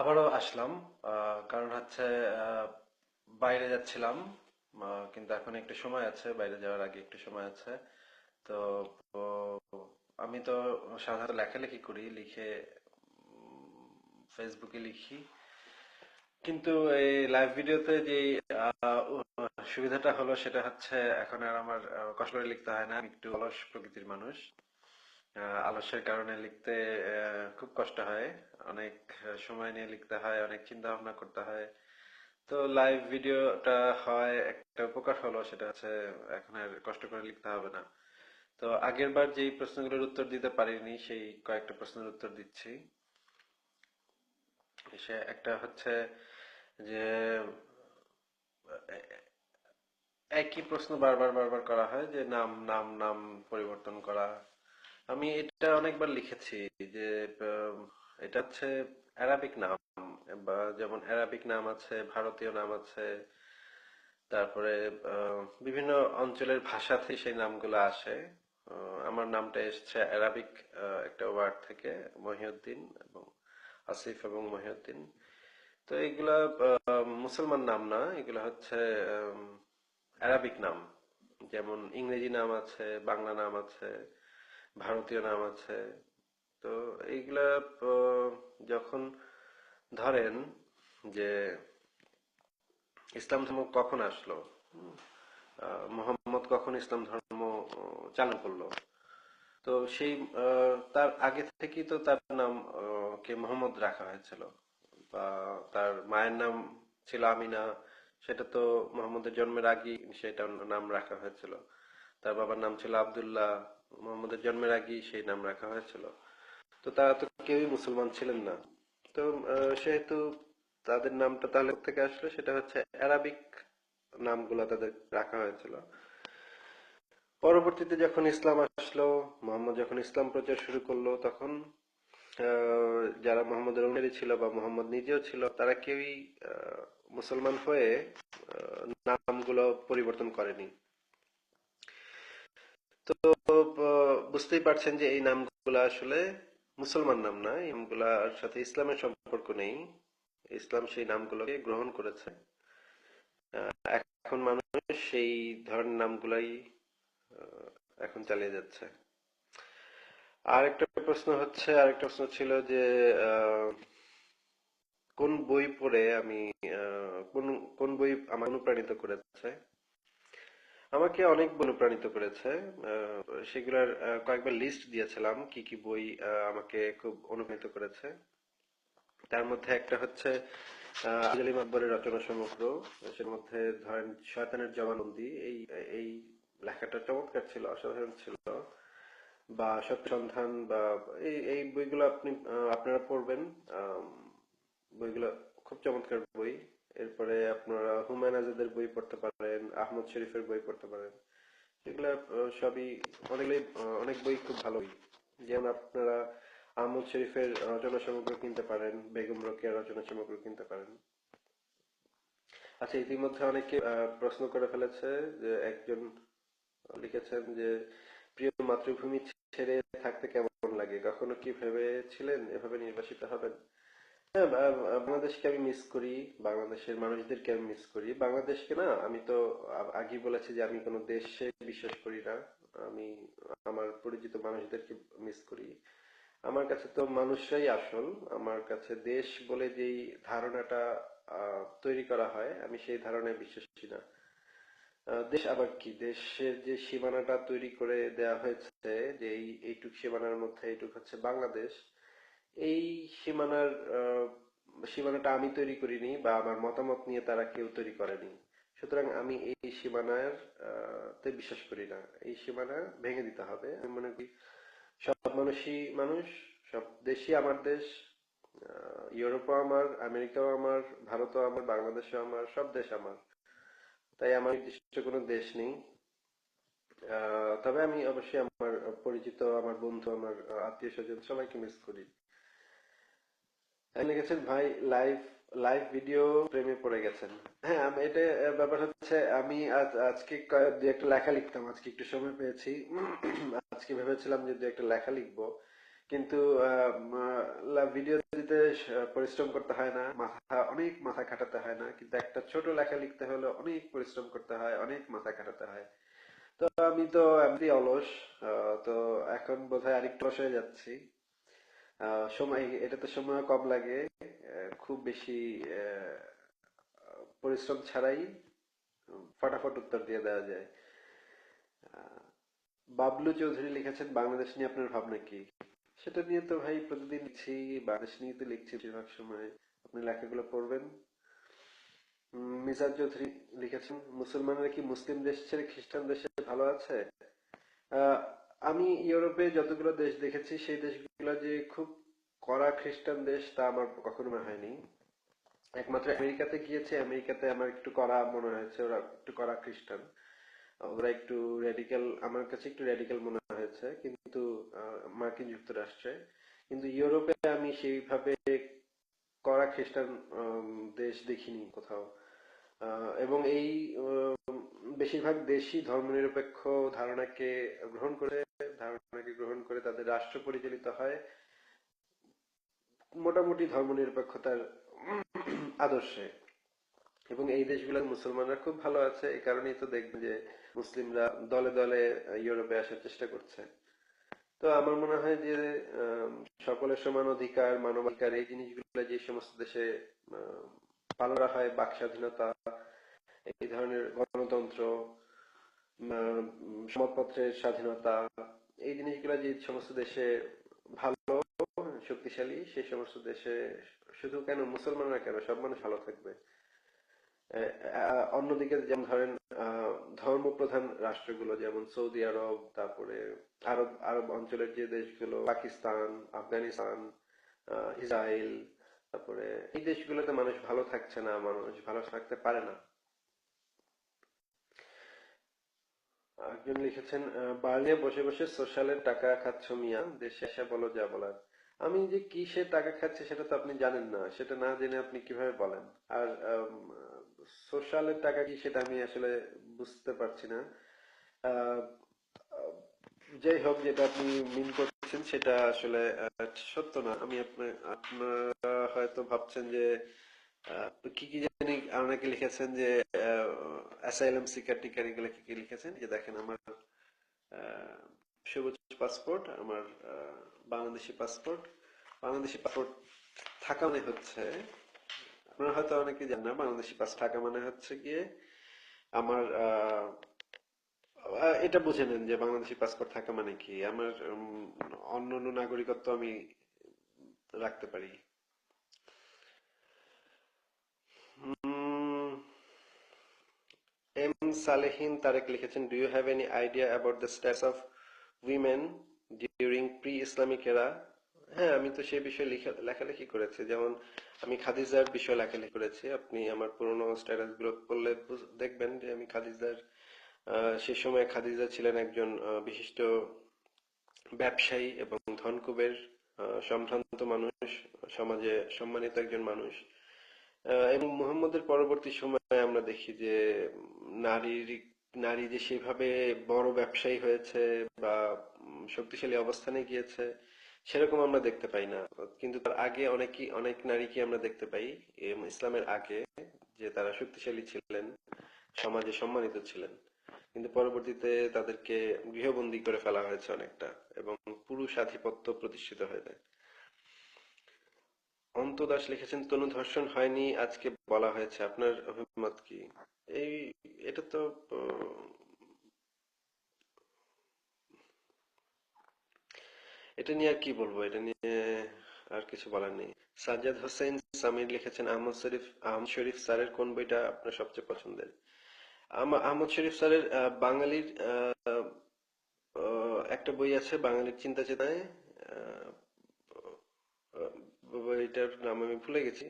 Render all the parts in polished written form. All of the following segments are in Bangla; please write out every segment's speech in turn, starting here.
আবারও আসলাম। কারণ হচ্ছে আহ, বাইরে যাচ্ছিলাম। কিন্তু এখন একটু সময় আছে, বাইরে যাওয়ার আগে একটু সময় আছে। তো ও, আমি তো সাধারণত লেখালেখি করি, লিখে ফেসবুকে লিখি। কিন্তু এই লাইভ ভিডিওতে যে সুবিধাটা হলো সেটা হচ্ছে এখন আর আমার কষ্ট করে লিখতে হয় না। আমি একটু অলস প্রকৃতির মানুষ। আলস্যের কারণে লিখতে খুব কষ্ট হয়। অনেক সময় নিয়ে লিখতে হয়, অনেক চিন্তা ভাবনা করতে হয়। তো লাইভ ভিডিওটা হয় একটা উপকার হলো, সেটা হচ্ছে এখন আর কষ্ট করে লিখতে হবে না। তো আগের বার যেই প্রশ্নগুলোর উত্তর দিতে পারিনি সেই কয়েকটা প্রশ্নের উত্তর দিচ্ছি। সে একটা হচ্ছে যে একই প্রশ্ন বারবার বারবার করা হয় যে নাম নাম নাম পরিবর্তন করা। আমি এটা অনেকবার লিখেছি যে আহ, এটা হচ্ছে অ্যারাবিক নাম, বা যেমন অ্যারাবিক নাম আছে, ভারতীয় নাম আছে, তারপরে বিভিন্ন অঞ্চলের ভাষা থেকে সেই নামগুলো আসে। আমার নামটা এসছে অ্যারাবিক একটা ওয়ার্ড থেকে, মহিউদ্দিন এবং আসিফ এবং মহিউদ্দিন। তো এগুলা মুসলমান নাম না, এগুলা হচ্ছে অ্যারাবিক নাম। যেমন ইংরেজি নাম আছে, বাংলা নাম আছে, ভারতীয় নাম আছে। তো এইগুলা যখন ধরেন যে ইসলাম ধর্ম কখন আসলো, মোহাম্মদ কখন ইসলাম ধর্ম চালু করলো, তো সেই তার আগে থেকেই তো তার নাম কে মোহাম্মদ রাখা হয়েছিল। বা তার মায়ের নাম ছিল আমিনা, সেটা তো মোহাম্মদের জন্মের আগেই সেটা নাম রাখা হয়েছিল। তার বাবার নাম ছিল আব্দুল্লাহ, মোহাম্মদের জন্মের আগেই সেই নাম রাখা হয়েছিল। তো তারা তো কেউই মুসলমান ছিলেন না। তো সেহেতু তাদের নামটা তাহলে থেকে আসলো, সেটা হচ্ছে অ্যারাবিক নামগুলো তাদের রাখা হয়েছিল। পরবর্তীতে যখন ইসলাম আসলো, মোহাম্মদ যখন ইসলাম প্রচার শুরু করলো, তখন যারা মোহাম্মদের অনুসারী ছিল বা মোহাম্মদ নিজেও ছিল, তারা কেউই মুসলমান হয়ে নামগুলো পরিবর্তন করেনি। তো বুঝতেই পারছেন যে এই নামগুলো আসলে মুসলমান নাম না, এই নামগুলোর সাথে ইসলামের সম্পর্ক নেই। ইসলাম সেই নামগুলোকে গ্রহণ করেছে। এখন মানুষ সেই ধরনের নামগুলাই আহ, এখন চালিয়ে যাচ্ছে। আরেকটা প্রশ্ন ছিল যে আহ, কোন বই পড়ে আমি কোন কোন বই আমাকে অনুপ্রাণিত করেছে। আমাকে অনেক বই অনুপ্রাণিত করেছে। সেগুলোর কয়েকবার লিস্ট দিয়েছিলাম কি কি বই আমাকে খুব অনুপ্রাণিত করেছে। তার মধ্যে একটা হচ্ছে আজলিম আকবরের রচনা সমগ্র। সের মধ্যে ধরেন শয়তানের জবানবন্দি, এই এই লেখাটা চমৎকার ছিল, অসাধারণ ছিল। বা সত্য সন্ধান, বা এই এই বইগুলো আপনারা পড়বেন। আম, বইগুলো খুব চমৎকার বই। এরপরে আপনারা হুমায়ুন আজাদের বই পড়তে পারেন, আহমদ শরীফের বই পড়তে পারেন। এগুলা সবই অনেক বই খুব ভালো বই। যেমন আপনারা আহমদ শরীফের রচনা সমগ্র কিনতে পারেন, বেগম রোকেয়ার রচনা সমগ্র কিনতে পারেন। আচ্ছা, ইতিমধ্যে অনেকে প্রশ্ন করে ফেলেছে যে একজন লিখেছেন যে প্রিয় মাতৃভূমি ছেড়ে থাকতে কেমন লাগে, কখনো কি ভেবেছিলেন এভাবে নির্বাসিত হবেন? হ্যাঁ, বাংলাদেশকে আমি মিস করি। বাংলাদেশের মানুষদেরকে আমি মিস করি। বাংলাদেশকে না, আমি তো আগেই বলেছি যে আমি কোনো দেশে বিশ্বাস করি না। আমি আমার পরিচিত মানুষদেরকে মিস করি। আমার কাছে তো মানুষরাই আসল। আমার কাছে দেশ বলে যেই ধারণাটা তৈরি করা হয়, আমি সেই ধারণায় বিশ্বাসী না। দেশ আবার কি, দেশের যে সীমানাটা তৈরি করে দেয়া হয়েছে, যে এইটুক সীমানার মধ্যে এইটুক হচ্ছে বাংলাদেশ, এই সীমানার সীমানাটা আমি তৈরি করিনি, বা আমার মতামত নিয়ে তারা কেউ তৈরি করেনি। সুতরাং আমি এই সীমানার তে বিশ্বাস করি না। এই সীমানা ভেঙে দিতে হবে। আমি মনে করি সব মানুষই মানুষ, সব দেশই আমার দেশ। ইউরোপও আমার, আমেরিকাও আমার, ভারতও আমার, বাংলাদেশও আমার, সব দেশ আমার। তাই আমার নির্দিষ্ট কোনো দেশ নেই। তবে আমি অবশ্যই আমার পরিচিত, আমার বন্ধু, আমার আত্মীয় স্বজন সবাইকে মিস করি। লিখেছেন ভাই, লাইভ লাইভ ভিডিও প্রেমে পড়ে গেছেন। হ্যাঁ, আমি এটা ব্যাপার হচ্ছে, আমি আজকে দু একটা লেখা লিখতাম, আজকে একটু সময় পেয়েছি। আজকে ভেবেছিলাম যে দু একটা লেখা লিখবো, কিন্তু ভিডিও ইংরেজিতে পরিশ্রম করতে হয় না, অনেক মাথা খাটাতে হয় না, কিন্তু একটা ছোট লেখা লিখতে হলে অনেক পরিশ্রম করতে হয়, অনেক মাথা খাটাতে হয়। তো আমি তো এমনি অলস, তো এখন বোধহয় আরেকটু অলস হয়ে যাচ্ছি। সময় এটাতে সময় কম লাগে, খুব বেশি আহ, পরিশ্রম ছাড়াই ফটাফট উত্তর দিয়ে দেওয়া যায়। আহ, বাবলু চৌধুরী লিখেছেন, বাংলাদেশ নিয়ে আপনার ভাবনা কি? সেটা নিয়ে তো ভাই প্রতিদিন লিখছি, বাংলাদেশ নিয়ে তো লিখছি বেশিরভাগ সময়। আপনি লেখাগুলো পড়বেন। মিজান চৌধুরী লিখেছেন, মুসলমানরা কি মুসলিম দেশ ছেড়ে খ্রিস্টান দেশে ভালো আছে? আহ, আমি ইউরোপে যতগুলো দেশ দেখেছি সেই দেশগুলো যে খুব কড়া খ্রিস্টান দেশ তা আমার কখনো মনে হয়নি। একমাত্র আমেরিকাতে গিয়েছে, আমেরিকাতে আমার একটু কড়া মনে হয়েছে, ওরা একটু কড়া খ্রিস্টান, ওরা একটু রেডিক্যাল, আমার কাছে একটু রেডিক্যাল মনে হয়েছে, কিন্তু মার্কিন যুক্তরাষ্ট্রে। কিন্তু ইউরোপে আমি সেইভাবে কড়া খ্রিস্টান দেশ দেখিনি কোথাও। এবং এই বেশিরভাগ দেশই ধর্মনিরপেক্ষ ধারণাকে গ্রহণ করে, তাদের রাষ্ট্র পরিচালিত হয় মোটামুটি ধর্মনিরপেক্ষতার আদর্শে। এবং এই দেশগুলোর মুসলমানরা খুব ভালো আছে, এই কারণেই তো দেখবেন যে মুসলিমরা দলে দলে ইউরোপে আসার চেষ্টা করছে। তো আমার মনে হয় যে আম, সকলের সমান অধিকার, মানবাধিকার, এই জিনিসগুলো যে সমস্ত দেশে আহ, পালন করা হয়, বাক স্বাধীনতা, এই ধরনের গণতন্ত্র, সংবাদপত্রের স্বাধীনতা, এই জিনিসগুলো যে সমস্ত দেশে ভালো, শক্তিশালী, সেই সমস্ত দেশে শুধু কেন মুসলমানরা কেন, সব মানুষ ভালো থাকবে। অন্যদিকে যেমন ধরেন ধর্মপ্রধান রাষ্ট্রগুলো যেমন সৌদি আরব, তারপরে আরব আরব অঞ্চলের যে দেশগুলো, পাকিস্তান, আফগানিস্তান, ইসরায়েল, তারপরে এই দেশগুলোতে মানুষ ভালো থাকছে না, মানুষ ভালো থাকতে পারে না। একজন লিখেছেন, বার্লিনে বসে বসে সোশ্যালের টাকা খাচ্ছ মিয়া, দেশে এসে বলো যা বলার। আমি যে কিসের টাকা খাচ্ছি সেটা তো আপনি জানেন না, সেটা না জেনে আপনি কিভাবে বলেন? আর সোশ্যালের টাকা কি সেটা আমি আসলে বুঝতে পারছি না। আহ, আহ, যাই হোক, যেটা আপনি মিন করছেন সেটা আসলে সত্য না। আমি আপনারা হয়তো ভাবছেন যে কি কি জানি অনেকে লিখেছেন যে অ্যাসাইলাম সিকার টিকার, এগুলো কি কি লিখেছেন, যে দেখেন আমার আহ, সবুজ পাসপোর্ট, আমার বাংলাদেশি পাসপোর্ট। বাংলাদেশি পাসপোর্ট থাকা মানে হচ্ছে, আপনারা হয়তো অনেকে জানেন না, বাংলাদেশি পাস থাকা মানে হচ্ছে গিয়ে আমার এটা বুঝে নেন যে বাংলাদেশি পাসপোর্ট থাকা মানে কি, আমার অন্য অন্য নাগরিকত্ব আমি রাখতে পারি। উম, এম সালেহিন তারেক লিখেছেন, do you have any idea about the status of women during pre Islamic era? হ্যাঁ, আমি তো সেই বিষয়ে লেখালেখি করেছি। যেমন আমি খাদিজার বিষয়ে লেখালেখি করেছি, আপনি আমার পুরোনো স্ট্যাটাস গুলো পড়লে দেখবেন যে আমি খাদিজার, সে সময় খাদিজা ছিলেন একজন বিশিষ্ট ব্যবসায়ী এবং ধনকুবের, সম্ভ্রান্ত মানুষ, সমাজে সম্মানিত একজন মানুষ। এবং মুহাম্মদের পরবর্তী সময়ে আমরা দেখি যে নারীর নারী যে সেভাবে বড় ব্যবসায়ী হয়েছে বা শক্তিশালী অবস্থানে গিয়েছে, সেরকম আমরা দেখতে পাই না। কিন্তু তার আগে অনেক নারীকে আমরা দেখতে পাই ইসলামের আগে, যে তারা শক্তিশালী ছিলেন, সমাজে সম্মানিত ছিলেন। কিন্তু পরবর্তীতে তাদেরকে গৃহবন্দী করে ফেলা হয়েছে অনেকটা, এবং পুরুষ আধিপত্য প্রতিষ্ঠিত হয়ে যায়। অন্ত দাস লিখেছেন, তনু ধর্ষণ হয়নি আজকে বলা হয়েছে, আপনার অভিমত কি? এই এটা তো এটা নিয়ে আর কি বলবো, এটা নিয়ে আর কিছু বলার নেই। সাজ্জাদ হোসেন সামির লিখেছেন, আহমদ শরীফ স্যারের কোন বইটা আপনার সবচেয়ে পছন্দের? আহমদ শরীফ স্যারের বাঙালির একটা বই আছে, বাঙালির চিন্তা চেতনায়, আহ, বইটার নাম আমি ভুলে গেছি।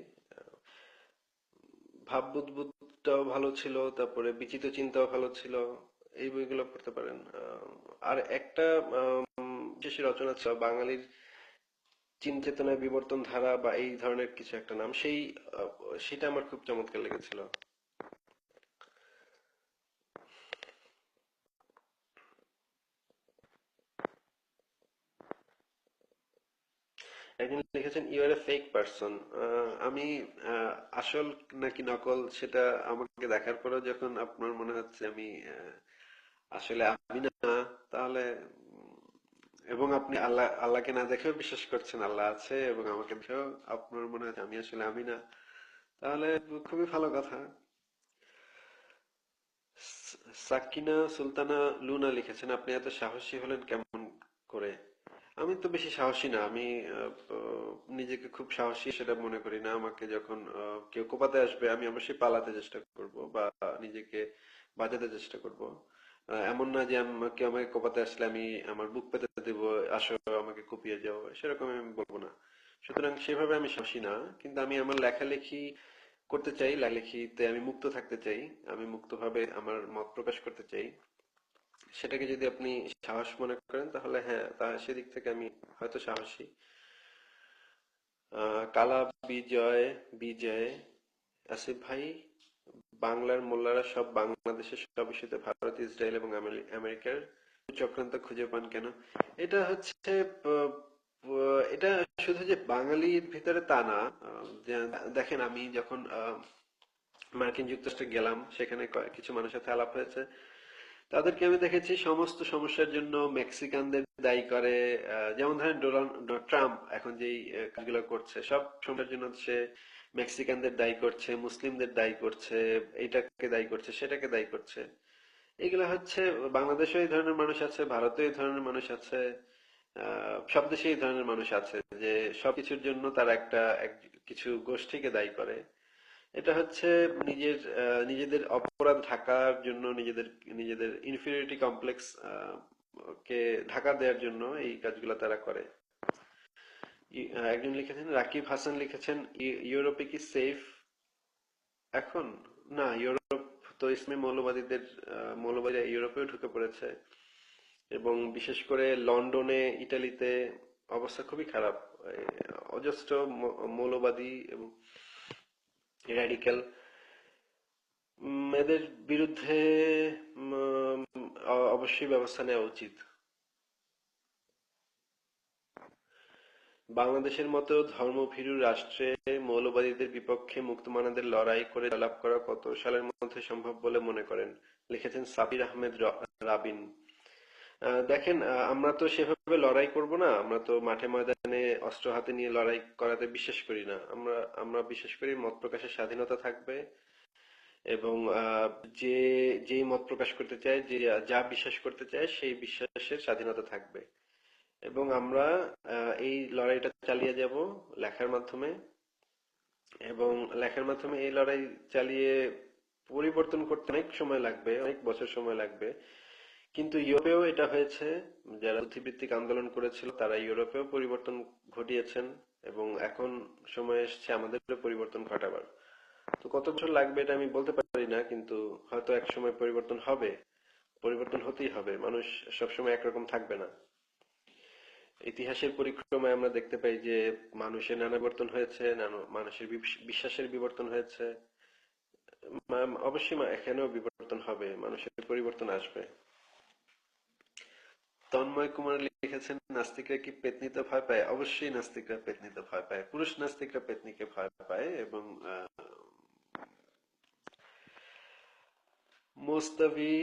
ভাববুদবুদটাও ভালো ছিল, তারপরে বিচিত্র চিন্তাও ভালো ছিল, এই বইগুলো পড়তে পারেন। আর একটা বিশেষ রচনা ছিল বাঙালির চিন্তা চেতনায় বিবর্তন ধারা, বা এই ধরনের কিছু একটা নাম, আহ, সেটা আমার খুব চমৎকার লেগেছিল। একজন লিখেছেন you are a fake person. আমি আসল নাকি নকল সেটা আমাকে দেখার পরেও যখন আপনার মনে হচ্ছে আমি আসলে আমি না, তাহলে এবং আপনি আল্লাহকে না দেখেও বিশ্বাস করছেন আল্লাহ আছে, এবং আমাকে দেখেও আপনার মনে হচ্ছে আমি আসলে আমি না, তাহলে খুবই ভালো কথা। সাকিনা সুলতানা লুনা লিখেছেন, আপনি এত সাহসী হলেন কেমন করে? আমি তো বেশি সাহসী না। আমি নিজেকে খুব সাহসী সেটা মনে করি না। আমাকে যখন কেউ কোপাতে আসবে আমি অবশ্যই পালাতে চেষ্টা করব বা নিজেকে বাঁচাতে চেষ্টা করব। এমন না যে কেউ আমাকে কোপাতে আসলে আমি আমার বুক পেতে দেব, আসো আমাকে কুপিয়ে যাও, সেরকম আমি বলবো না। সুতরাং সেভাবে আমি সাহসী না। কিন্তু আমি আমার লেখালেখি করতে চাই, লেখালেখিতে আমি মুক্ত থাকতে চাই, আমি মুক্তভাবে আমার মত প্রকাশ করতে চাই। সেটাকে যদি আপনি সাহস মনে করেন তাহলে হ্যাঁ, সেদিক থেকে আমি হয়তো সাহসী। কালা বিজয় বিজয় আসিফ ভাই, বাংলার মোল্লারা সব বাংলাদেশের সব ইস্যুতে ভারত, ইসরায়েল এবং আমেরিকার চক্রান্ত খুঁজে পান কেন? এটা হচ্ছে এটা শুধু যে বাঙালির ভিতরে তা না। দেখেন, আমি যখন মার্কিন যুক্তরাষ্ট্রে গেলাম, সেখানে কিছু মানুষের সাথে আলাপ হয়েছে। তাদেরকে আমি দেখেছি সমস্ত সমস্যার জন্য মেক্সিকানদের দায়ী করে। যেমন ধরেন ডোনাল্ড ট্রাম্প এখন যেই কাজগুলো করছে, সব সমস্যার জন্য সে মেক্সিকানদের দায়ী করছে, মুসলিমদের দায়ী করছে, এইটাকে দায়ী করছে, সেটাকে দায়ী করছে। এগুলো হচ্ছে, বাংলাদেশেও এই ধরনের মানুষ আছে, ভারতেও এই ধরনের মানুষ আছে, সব দেশে এই ধরনের মানুষ আছে যে সবকিছুর জন্য তারা কিছু গোষ্ঠীকে দায়ী করে। এটা হচ্ছে নিজেদের অপরাধ ঢাকার জন্য, নিজেদের নিজেদের ইনফিরিয়রিটি কমপ্লেক্স কে ঢাকা দেওয়ার জন্য এই কাজগুলো তারা করে। একজন লিখেছেন, রাকিব হাসান লিখেছেন, ইউরোপে কি সেফ এখন? না, ইউরোপ তো ইসলামী মৌলবাদীরা ইউরোপেও ঢুকে পড়েছে, এবং বিশেষ করে লন্ডনে, ইটালিতে অবস্থা খুবই খারাপ। এই অজস্র মৌলবাদী এবং র্যাডিক্যাল, এদের বিরুদ্ধে অবশ্যই ব্যবস্থা নেওয়া উচিত। বাংলাদেশের মতো ধর্মভীরু রাষ্ট্রে মৌলবাদীদের বিপক্ষে মুক্তমানাদের লড়াই করে জয়লাভ করা কত সালের মধ্যে সম্ভব বলে মনে করেন? লিখেছেন সাবির আহমেদ রাবিন। দেখেন, আমরা তো সেভাবে লড়াই করব না। আমরা তো মাঠে ময়দানে অস্ত্র হাতে নিয়ে লড়াই করাতে বিশ্বাস করি না। আমরা আমরা বিশ্বাস করি মত প্রকাশের স্বাধীনতা থাকবে, এবং যে যেই মত প্রকাশ করতে চায়, যে যা বিশ্বাস করতে চায়, সেই বিশ্বাসের স্বাধীনতা থাকবে। এবং আমরা এই লড়াইটা চালিয়ে যাব লেখার মাধ্যমে, এবং লেখার মাধ্যমে এই লড়াই চালিয়ে পরিবর্তন করতে অনেক সময় লাগবে, অনেক বছর সময় লাগবে। কিন্তু ইউরোপেও এটা হয়েছে। যারা বুদ্ধিবৃত্তিক আন্দোলন করেছিল তারা ইউরোপেও পরিবর্তন ঘটিয়েছেন, এবং এখন সময় এসেছে আমাদেরও পরিবর্তন ঘটাবার। তো কত বছর লাগবে এটা আমি বলতে পারি না, কিন্তু হয়তো এক সময় পরিবর্তন হবে। পরিবর্তন হতেই হবে, মানুষ সবসময় একরকম থাকবে না। ইতিহাসের পরিক্রমায় আমরা দেখতে পাই যে মানুষের নানা বিবর্তন হয়েছে, মানুষের বিশ্বাসের বিবর্তন হয়েছে। অবশ্যই এখানেও বিবর্তন হবে, মানুষের পরিবর্তন আসবে। তন্ময় কুমার লিখেছেন, নাস্তিকরা কি পেত্নিতে ভয় পায়? অবশ্যই নাস্তিকরা পেত্নিতে ভয় পায়, পুরুষ নাস্তিকরা পেত্নীকে ভয় পায়। এবং মোস্তাফি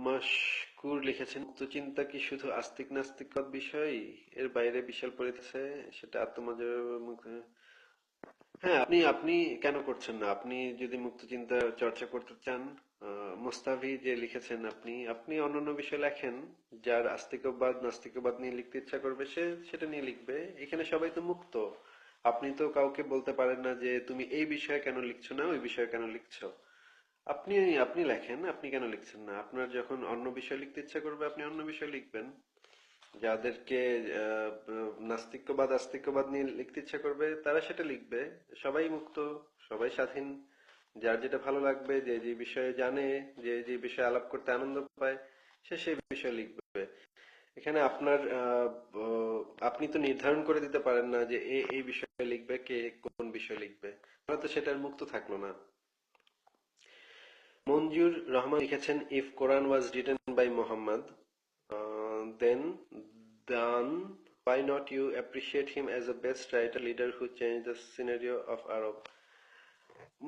মাশকুর লিখেছেন, মুক্তচিন্তা কি শুধু আস্তিক নাস্তিকতার বিষয়, এর বাইরে বিশাল পরিধি আছে, সেটা আত্মমর্যাদা। হ্যাঁ, আপনি আপনি কেন করছেন না? আপনি যদি মুক্তচিন্তা চর্চা করতে চান, মোস্তাফি যে লিখেছেন, আপনি আপনি অন্যান্য বিষয় লেখেন। যার আস্তিকবাদ নাস্তিকবাদ নিয়ে লিখতে ইচ্ছা করবে সে সেটা নিয়ে লিখবে। এখানে সবাই তো মুক্ত। আপনি তো কাউকে বলতে পারেন না যে তুমি এই বিষয়ে কেন লিখছো না, ওই বিষয়ে কেন লিখছো। আপনি আপনি লেখেন, আপনি কেন লিখছেন না? আপনার যখন অন্য বিষয় লিখতে ইচ্ছা করবে আপনি অন্য বিষয় লিখবেন। যাদেরকে নাস্তিক্যবাদ আস্তিক্যবাদ নিয়ে লিখতে ইচ্ছা করবে তারা সেটা লিখবে। সবাই মুক্ত, সবাই স্বাধীন। যার যেটা ভালো লাগবে, যে যে বিষয়ে জানে, যে যে বিষয়ে আলাপ করতে আনন্দ পায়, সে সেই বিষয়ে লিখবে। এখানে আপনি তো নির্ধারণ করে দিতে পারেন না যে এই বিষয়ে লিখবে, কে কোন বিষয় লিখবে। তাহলে তো সেটার মুক্ত থাকলো না। মঞ্জুর রহমান লিখেছেন, if Quran was written by Muhammad, then why not you appreciate him as a best writer leader who changed the scenario of Arab?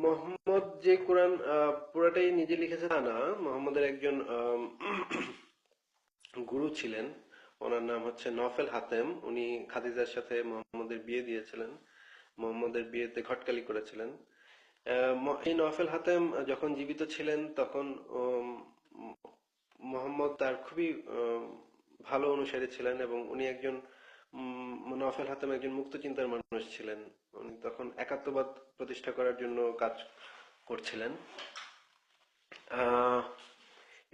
Mohammad যে কোরআন পুরাটাই নিজে লিখেছে তা না, মোহাম্মদের একজন গুরু ছিলেন, ওনার নাম হচ্ছে নফেল হাতেম। উনি খাদিজার সাথে মোহাম্মদের বিয়ে দিয়েছিলেন, মোহাম্মদের বিয়েতে ঘটকালি করেছিলেন। এই নফেল হাতেম যখন জীবিত ছিলেন তখন মোহাম্মদ তার খুবই ভালো অনুসারী ছিলেন এবং উনি একজন নওফেল হাতেম একজন মুক্ত চিন্তার মানুষ ছিলেন। উনি তখন একাত্মবাদ প্রতিষ্ঠা করার জন্য কাজ করছিলেন। আহ,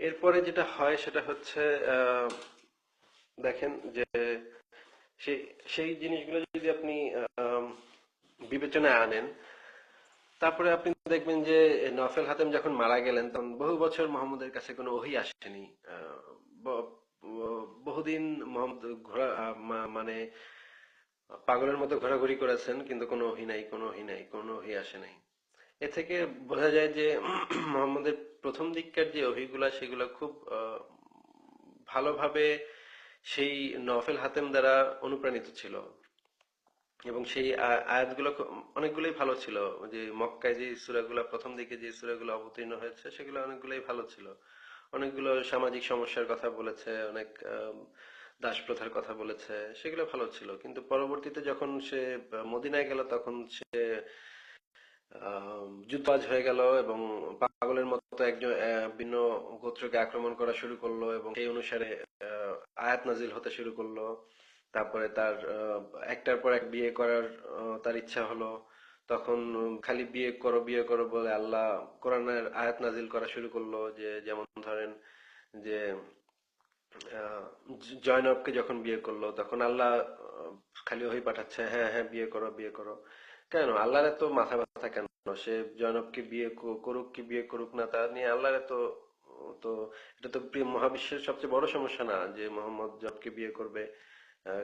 এরপরে যেটা হয় সেটা হচ্ছে দেখেন যে সেই সেই জিনিসগুলো যদি আপনি বিবেচনায় আনেন, তারপরে আপনি দেখবেন যে নওফেল হাতেম যখন মারা গেলেন তখন বহু বছর মোহাম্মদের কাছে কোনো ওহী আসেনি। বহুদিন মোহাম্মদ ঘোরা মানে পাগলের মতো ঘোরাঘুরি করেছেন, কিন্তু কোনো ওহী নাই, কোনো ওহী নাই, কোনো ওহী আসে নাই। এ থেকে বোঝা যায় যে মোহাম্মদের প্রথম দিককার যে ওহীগুলা সেগুলো খুব ভালোভাবে সেই নওফেল হাতেম দ্বারা অনুপ্রাণিত ছিল এবং সেই আয়াতগুলো অনেকগুলোই ভালো ছিল। যে মক্কায় যে সূরাগুলো প্রথম দিকে যে সূরাগুলো অবতীর্ণ হয়েছে সেগুলো অনেকগুলোই ভালো ছিল। অনেকগুলো সামাজিক সমস্যার কথা বলেছে, অনেক দাস প্রথার কথা বলেছে, সেগুলো ভালো ছিল। কিন্তু পরবর্তীতে যখন সে মদিনায় গেল তখন সে যুদ্ধবাজ হয়ে গেল এবং পাগলের মতো একজন ভিন্ন গোত্রকে আক্রমণ করা শুরু করলো এবং সেই অনুসারে আয়াত নাজিল হতে শুরু করলো। তারপরে তার একটার পর এক বিয়ে করার তার ইচ্ছা হলো। তখন খালি বিয়ে করো বলে আল্লাহ কোরআনের আয়াত নাজিল করা শুরু করলো। যে যেমন ধরেন যে আহ, জয়নবকে যখন বিয়ে করলো তখন আল্লাহ খালি ওহী পাঠাচ্ছে, হ্যাঁ হ্যাঁ বিয়ে করো বিয়ে করো। কেন আল্লাহর এত মাথা ব্যথা কেন? সে জয়নবকে বিয়ে করুক কি বিয়ে করুক না, তা নিয়ে আল্লাহর এত তো এটা তো মহাবিশ্বের সবচেয়ে বড় সমস্যা না যে মোহাম্মদ জবকে বিয়ে করবে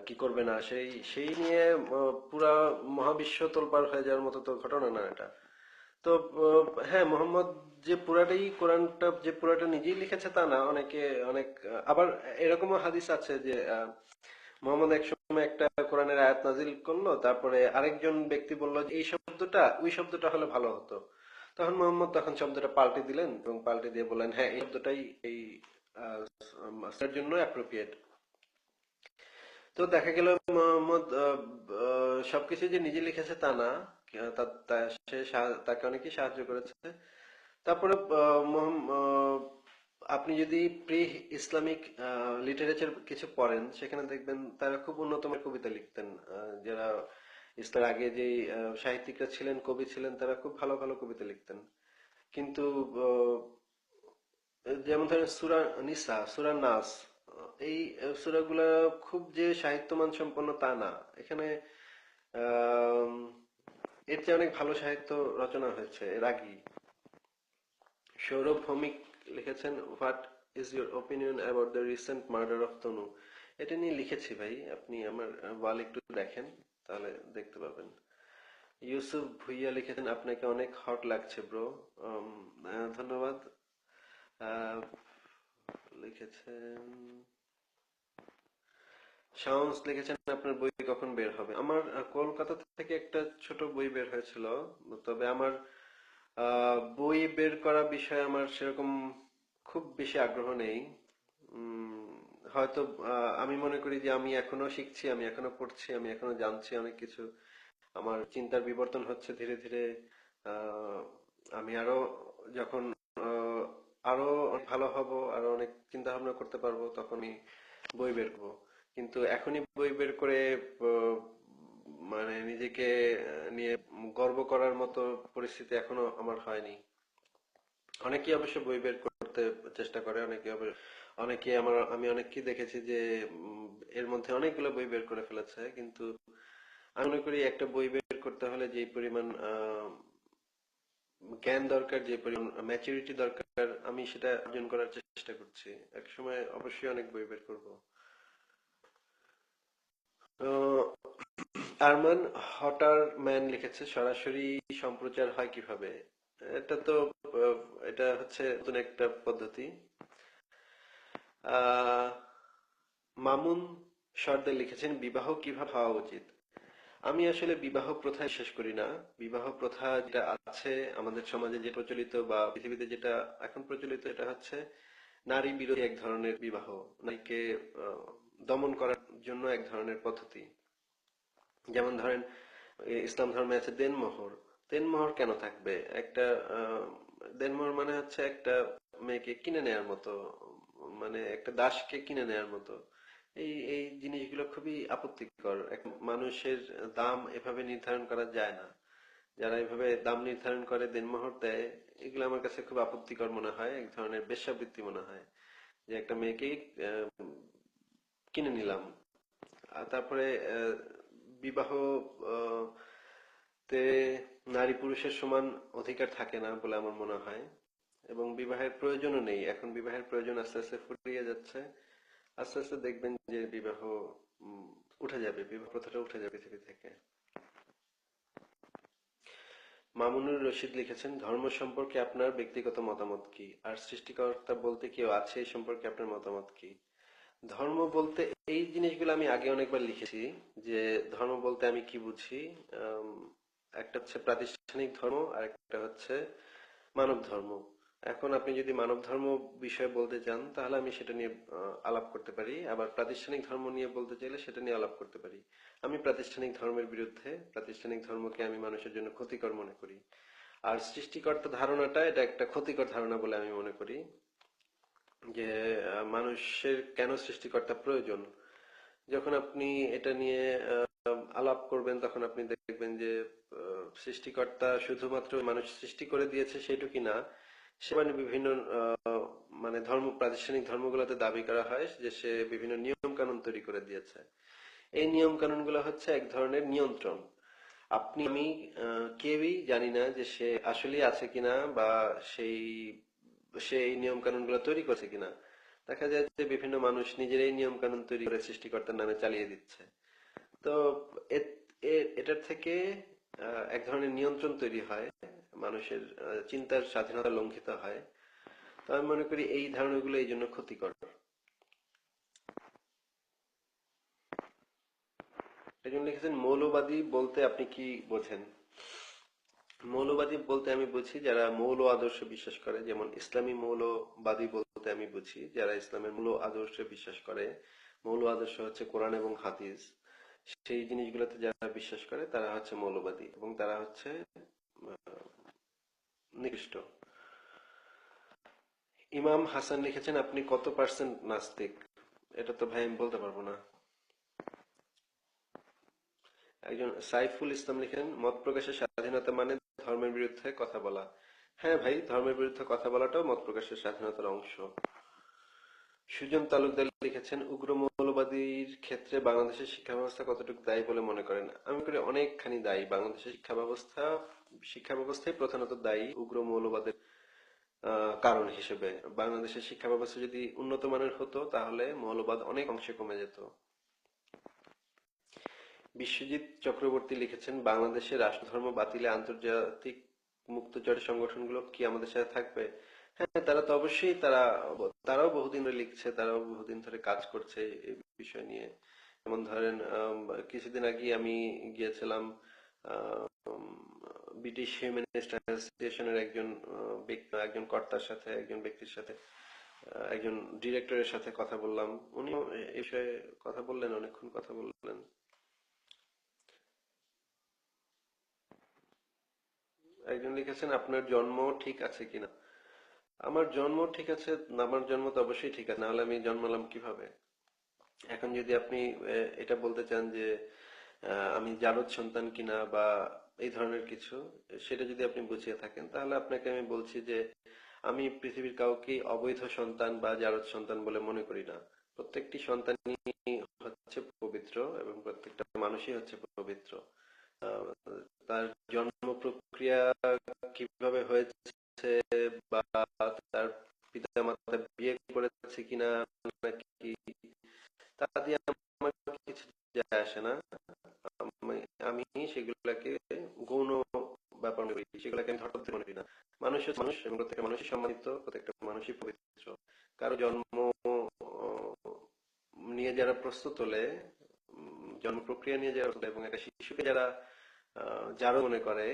কি করবে না, সেই সেই নিয়ে পুরা মহাবিশ্ব তোলপাড় হয়ে যাওয়ার মতো তো ঘটনা না এটা। তো হ্যাঁ, মোহাম্মদ যে পুরাটাই কোরআনটা যে পুরাটা নিজেই লিখেছে তা না, অনেকে অনেক আবার এরকমও হাদিস আছে যে মোহাম্মদ এক সময় একটা কোরআনের আয়াত নাজিল করলো, তারপরে আরেকজন ব্যক্তি বলল যে এই শব্দটা ওই শব্দটা হলে ভালো হতো। তখন মোহাম্মদ তখন শব্দটা পাল্টে দিলেন এবং পাল্টে দিয়ে বললেন হ্যাঁ এই শব্দটাই এই এর জন্য অ্যাপ্রোপ্রিয়েট। তো দেখা গেল মোহাম্মদ সবকিছু যে নিজে লিখেছে তা না, সে তাকে অনেকেই সাহায্য করেছে। তারপরে আপনি যদি প্রি ইসলামিক লিটারেচার কিছু পড়েন সেখানে দেখবেন তারা খুব উন্নত মানের কবিতা লিখতেন। যারা ইসলামের আগে যে সাহিত্যিকরা ছিলেন, কবি ছিলেন, তারা খুব ভালো ভালো কবিতা লিখতেন। কিন্তু যেমন ধরেন সূরা নিসা, সূরা নাস, এই সূরাগুলা খুব যে সাহিত্যমান সম্পন্ন তা না। এখানে আহ এর চেয়ে অনেক ভালো সাহিত্য রচনা হয়েছে এর আগেই। সৌরভ ভৌমিক লিখেছেন what is your opinion about the recent murder of Tanu. এটা নিয়ে লিখেছি ভাই, আপনি আমার ওয়াল একটু দেখেন তাহলে দেখতে পাবেন। ইউসুফ ভুইয়া লিখেছেন আপনাকে অনেক হট লাগছে ব্রো। ধন্যবাদ। আহ, লিখেছেন শাওনস লিখেছেন আপনার বই কখন বের হবে? আমার কলকাতা থেকে একটা ছোট বই বের হয়েছিল, তবে আমার বই বের করা বিষয়ে আমার সেরকম খুব বেশি আগ্রহ নেই। উম, হয়তো আমি মনে করি যে আমি এখনো শিখছি, আমি এখনো পড়ছি, আমি এখনো জানছি অনেক কিছু। আমার চিন্তার বিবর্তন হচ্ছে ধীরে ধীরে। আহ, আমি আরো যখন আহ, আরো অনেক ভালো হব, আরো অনেক চিন্তা ভাবনা করতে পারবো, তখন আমি বই বের করবো। কিন্তু এখনই বই বের করে আহ, মানে নিজেকে নিয়ে গর্ব করার মতো পরিস্থিতি এখনো আমার হয়নি। অনেকেই অবশ্য বই বের করতে চেষ্টা করে, অনেকে আমি অনেককেই দেখেছি যে উম, এর মধ্যে অনেকগুলো বই বের করে ফেলেছে। কিন্তু আমি মনে করি একটা বই বের করতে হলে যে পরিমাণ জ্ঞান দরকার, যে পরিমাণ ম্যাচুরিটি দরকার, আমি সেটা অর্জন করার চেষ্টা করছি। এক সময় অবশ্যই অনেক বই বের করব। আহ, আরমান হটার ম্যান লিখেছে সরাসরি সম্প্রচার হয় কিভাবে? এটা তো আহ, এটা হচ্ছে নতুন একটা পদ্ধতি। আহ, মামুন সর্দার লিখেছেন বিবাহ কিভাবে হওয়া উচিত। আমি আসলে বিবাহ প্রথায় বিশ্বাস করি না। বিবাহ প্রথা যেটা আছে আমাদের সমাজে, যে প্রচলিত বা পৃথিবীতে যেটা এখন প্রচলিত, এটা হচ্ছে নারী বিরোধী এক ধরনের বিবাহ। নারীকে আহ, দমন করার জন্য এক ধরনের পদ্ধতি। যেমন ধরেন, ইসলাম ধর্মে আছে দেনমোহর। দেনমোহর কেন থাকবে? একটা আহ, দেনমোহর মানে হচ্ছে একটা মেয়েকে কিনে নেয়ার মতো, মানে একটা দাসকে কিনে নেয়ার মতো। এই এই জিনিসগুলো খুবই আপত্তিকর। এক মানুষের দাম এভাবে নির্ধারণ করা যায় না। যারা এভাবে দাম নির্ধারণ করে দেনমোহর দেয়, এগুলো আমার কাছে খুব আপত্তিকর মনে হয়, এক ধরনের বেশ্যাবৃত্তি মনে হয়। যে একটা মেয়েকেই আহ, কিনে নিলাম। আর তারপরে বিবাহ আহ, তে নারী পুরুষের সমান অধিকার থাকে না বলে আমার মনে হয়, এবং বিবাহের প্রয়োজনও নেই। এখন বিবাহের প্রয়োজন আস্তে আস্তে ফুরিয়ে যাচ্ছে। আস্তে আস্তে দেখবেন যে বিবাহ উম, উঠে যাবে, বিবাহ প্রথাটা উঠে যাবে পৃথিবী থেকে। মামুনুর রশিদ লিখেছেন, ধর্ম সম্পর্কে আপনার ব্যক্তিগত মতামত কি, আর সৃষ্টিকর্তা বলতে কেউ আছে এই সম্পর্কে আপনার মতামত কি? ধর্ম বলতে এই জিনিসগুলো আমি আগে অনেকবার লিখেছি, যে ধর্ম বলতে আমি কি বুঝি। আম, একটা হচ্ছে প্রাতিষ্ঠানিক ধর্ম, আর একটা হচ্ছে মানব ধর্ম। এখন আপনি যদি মানব ধর্ম বিষয়ে বলতে চান, তাহলে আমি সেটা নিয়ে আলাপ করতে পারি। আবার প্রাতিষ্ঠানিক ধর্ম নিয়ে বলতে চাইলে সেটা নিয়ে আলাপ করতে পারি। আমি প্রাতিষ্ঠানিক ধর্মের বিরুদ্ধে। প্রাতিষ্ঠানিক ধর্মকে আমি মানুষের জন্য ক্ষতিকর মনে করি। আর সৃষ্টিকর্তা ধারণাটা, এটা একটা ক্ষতিকর ধারণা বলে আমি মনে করি। যে মানুষের কেন সৃষ্টিকর্তা প্রয়োজন, যখন আপনি এটা নিয়ে আলাপ করবেন, তখন আপনি দেখবেন যে সৃষ্টিকর্তা শুধুমাত্র মানুষ সৃষ্টি করে দিয়েছে সেটুকুই না। সে মানে বিভিন্ন মানে প্রাতিষ্ঠানিক ধর্মগুলোতে দাবি করা হয় যে সে বিভিন্ন নিয়ম কানুন তৈরি করে দিয়েছে। এই নিয়ম কানুন গুলো হচ্ছে এক ধরনের নিয়ন্ত্রণ। আপনি আমি কেউই জানি না যে সে আসলেই আছে কিনা, বা সেই সে এই নিয়ম কানুন গুলো তৈরি করছে কিনা। দেখা যায় যে বিভিন্ন মানুষ নিজেরাই নিয়ম কানুন তৈরি করে সৃষ্টিকর্তার নামে চালিয়ে দিচ্ছে। তো এটার থেকে এক ধরনের নিয়ন্ত্রণ তৈরি হয়, মানুষের চিন্তার স্বাধীনতা লঙ্ঘিত হয়। তো আমি মনে করি এই ধারণাগুলো এই জন্য ক্ষতিকর। একজন লিখেছেন, মৌলবাদী বলতে আপনি কি বোঝেন? মৌলবাদী বলতে আমি বুঝি যারা মৌল আদর্শে বিশ্বাস করে। যেমন ইসলামী মৌলবাদী বলতে আমি বুঝি যারা ইসলামের মূল আদর্শে বিশ্বাস করে। মৌল আদর্শ হচ্ছে কোরআন এবং হাদিস। সেই জিনিসগুলোতে যারা বিশ্বাস করে তারা হচ্ছে মৌলবাদী, এবং তারা হচ্ছে নিকৃষ্ট। ইমাম হাসান লিখেছেন, আপনি কত পার্সেন্ট নাস্তিক? এটা তো ভাই আমি বলতে পারবো না। একজন সাইফুল ইসলাম লিখেন, মত প্রকাশের স্বাধীনতা মানে ধর্মের বিরুদ্ধে কথা বলা। হ্যাঁ ভাই, ধর্মের বিরুদ্ধে কথা বলাটাও মত প্রকাশের স্বাধীনতার অংশ। সুজন তালুকদার লিখেছেন, উগ্র মৌলবাদীর ক্ষেত্রে বাংলাদেশের শিক্ষা ব্যবস্থা কতটুকু দায়ী বলে মনে করেন? আমি করি অনেকখানি দায়ী। বাংলাদেশের শিক্ষা ব্যবস্থাই প্রধানত দায়ী উগ্র মৌলবাদের কারণ হিসেবে। বাংলাদেশের শিক্ষা ব্যবস্থা যদি উন্নত মানের হতো, তাহলে মৌলবাদ অনেক অংশে কমে যেত। বিশ্বজিৎ চক্রবর্তী লিখেছেন, বাংলাদেশে রাষ্ট্রধর্ম বাতিলে আন্তর্জাতিক মুক্তচর সংগঠনগুলো কি আমাদের সাথে থাকবে? হ্যাঁ, তারা তো অবশ্যই, তারাও বহুদিন ধরে লিখছে, তারাও বহুদিন ধরে কাজ করছে এই বিষয় নিয়ে। যেমন ধরেন, কিছুদিন আগে আমি গিয়েছিলাম ব্রিটিশ হিউম্যানিস্ট অ্যাসোসিয়েশনের একজন কর্তার সাথে, একজন ব্যক্তির সাথে, একজন ডিরেক্টরের সাথে কথা বললাম। উনিও এই বিষয়ে কথা বললেন, অনেকক্ষণ কথা বললেন। একজন লিখেছেন, আপনার জন্ম ঠিক আছে কিনা? আমার জন্ম ঠিক আছে। আমার জন্ম তো অবশ্যই ঠিক আছে, নাহলে আমি জন্মালাম কিভাবে? এখন যদি আপনি এটা বলতে চান যে আমি জারজ সন্তান কিনা বা এই ধরনের কিছু, সেটা যদি আপনি বুঝিয়ে থাকেন, তাহলে আপনাকে আমি বলছি যে আমি পৃথিবীর কাউকে অবৈধ সন্তান বা জারজ সন্তান বলে মনে করি না। প্রত্যেকটি সন্তানই হচ্ছে পবিত্র, এবং প্রত্যেকটা মানুষই হচ্ছে পবিত্র। আহ, তার জন্ম প্রক্রিয়া কিভাবে হয়েছে, বা তার পিতা মাতা বিয়ে করেছে কিনা নাকি, তা দিয়ে আমার কিছু যায় আসে না। আমি আমি সেগুলাকে গৌণ ব্যাপার মনে করি, সেগুলাকে আমি ধর্তব্য মনে করি না। মানুষ হচ্ছে মানুষ, এবং প্রত্যেকটা মানুষই সম্মানিত, প্রত্যেকটা মানুষই পবিত্র। কারো জন্ম নিয়ে নিয়ে যারা প্রশ্ন তোলে, জন্ম প্রক্রিয়া নিয়ে যারা তোলে, এবং একটা শিশুকে যারা যারা মনে করে,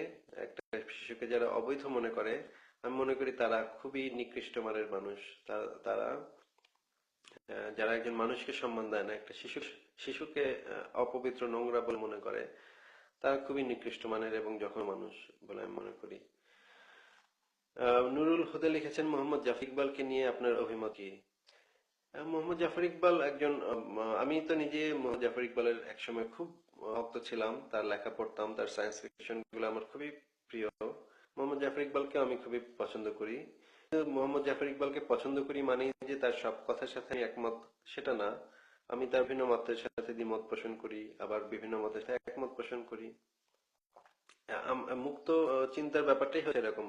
একটা শিশুকে যারা অবৈধ মনে করে, আমি মনে করি তারা খুবই নিকৃষ্ট মানের মানুষ। তারা যারা একজন মানুষকে সম্মান দেয় না, একটা শিশুকে অপবিত্র নোংরা বলে মনে করে, তারা খুবই নিকৃষ্ট মানের এবং জঘন্য মানুষ বলে আমি মনে করি। নুরুল হুদা লিখেছেন, মোহাম্মদ জাফর ইকবালকে নিয়ে আপনার অভিমত কি? মোহাম্মদ জাফর ইকবাল একজন আমি তো নিজে মোহাম্মদ জাফর ইকবালের একসময় খুব ভক্ত ছিলাম, তার লেখা পড়তাম, তার সায়েন্স ফিকশন গুলো আমার খুবই প্রিয়। মোহাম্মদ জাফর ইকবালকে আমি খুবই পছন্দ করি। মোহাম্মদ জাফর ইকবালকে পছন্দ করি মানে যে তার সব কথার সাথে আমি একমত সেটা না। আমি তার ভিন্ন মতের সাথে দ্বিমত পোষণ করি, আবার বিভিন্ন মতের সাথে একমত পোষণ করি। মুক্ত চিন্তার ব্যাপারটাই হচ্ছে এরকম।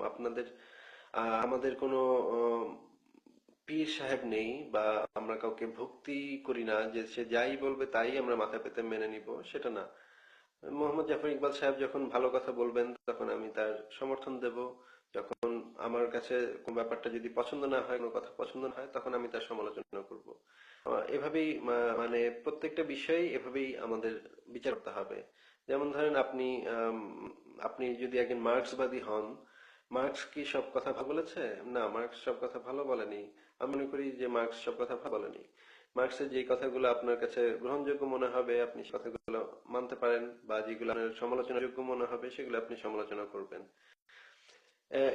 আমাদের কোনো পীর সাহেব নেই, বা আমরা কাউকে ভক্তি করি না যে সে যাই বলবে তাই আমরা মাথা পেতে মেনে নিব, সেটা না। মোহাম্মদ জাফর ইকবাল সাহেব যখন ভালো কথা বলবেন তখন আমি তার সমর্থন দেব। যখন আমার কাছে কোন ব্যাপারটা যদি পছন্দ না হয়, কোনো কথা পছন্দ না হয়, তখন আমি তার সমালোচনা করব। এভাবেই মানে প্রত্যেকটা বিষয়ে এভাবেই আমাদের বিচার করতে হবে। যেমন ধরেন আপনি যদি একজন মার্ক্সবাদী হন, মার্ক্স কি সব কথা ভালো বলেছে? না, মার্ক্স সব কথা ভালো বলেনি। আমি মনে করি যে মার্ক্স সব কথা ভালো বলেনি। মার্ক্সের যে কথাগুলো আপনার কাছে গ্রহণযোগ্য মনে হবে আপনি সে কথাগুলো মানতে পারেন, বা যেগুলো আপনার সমালোচনাযোগ্য মনে হবে সেগুলো আপনি সমালোচনা করবেন।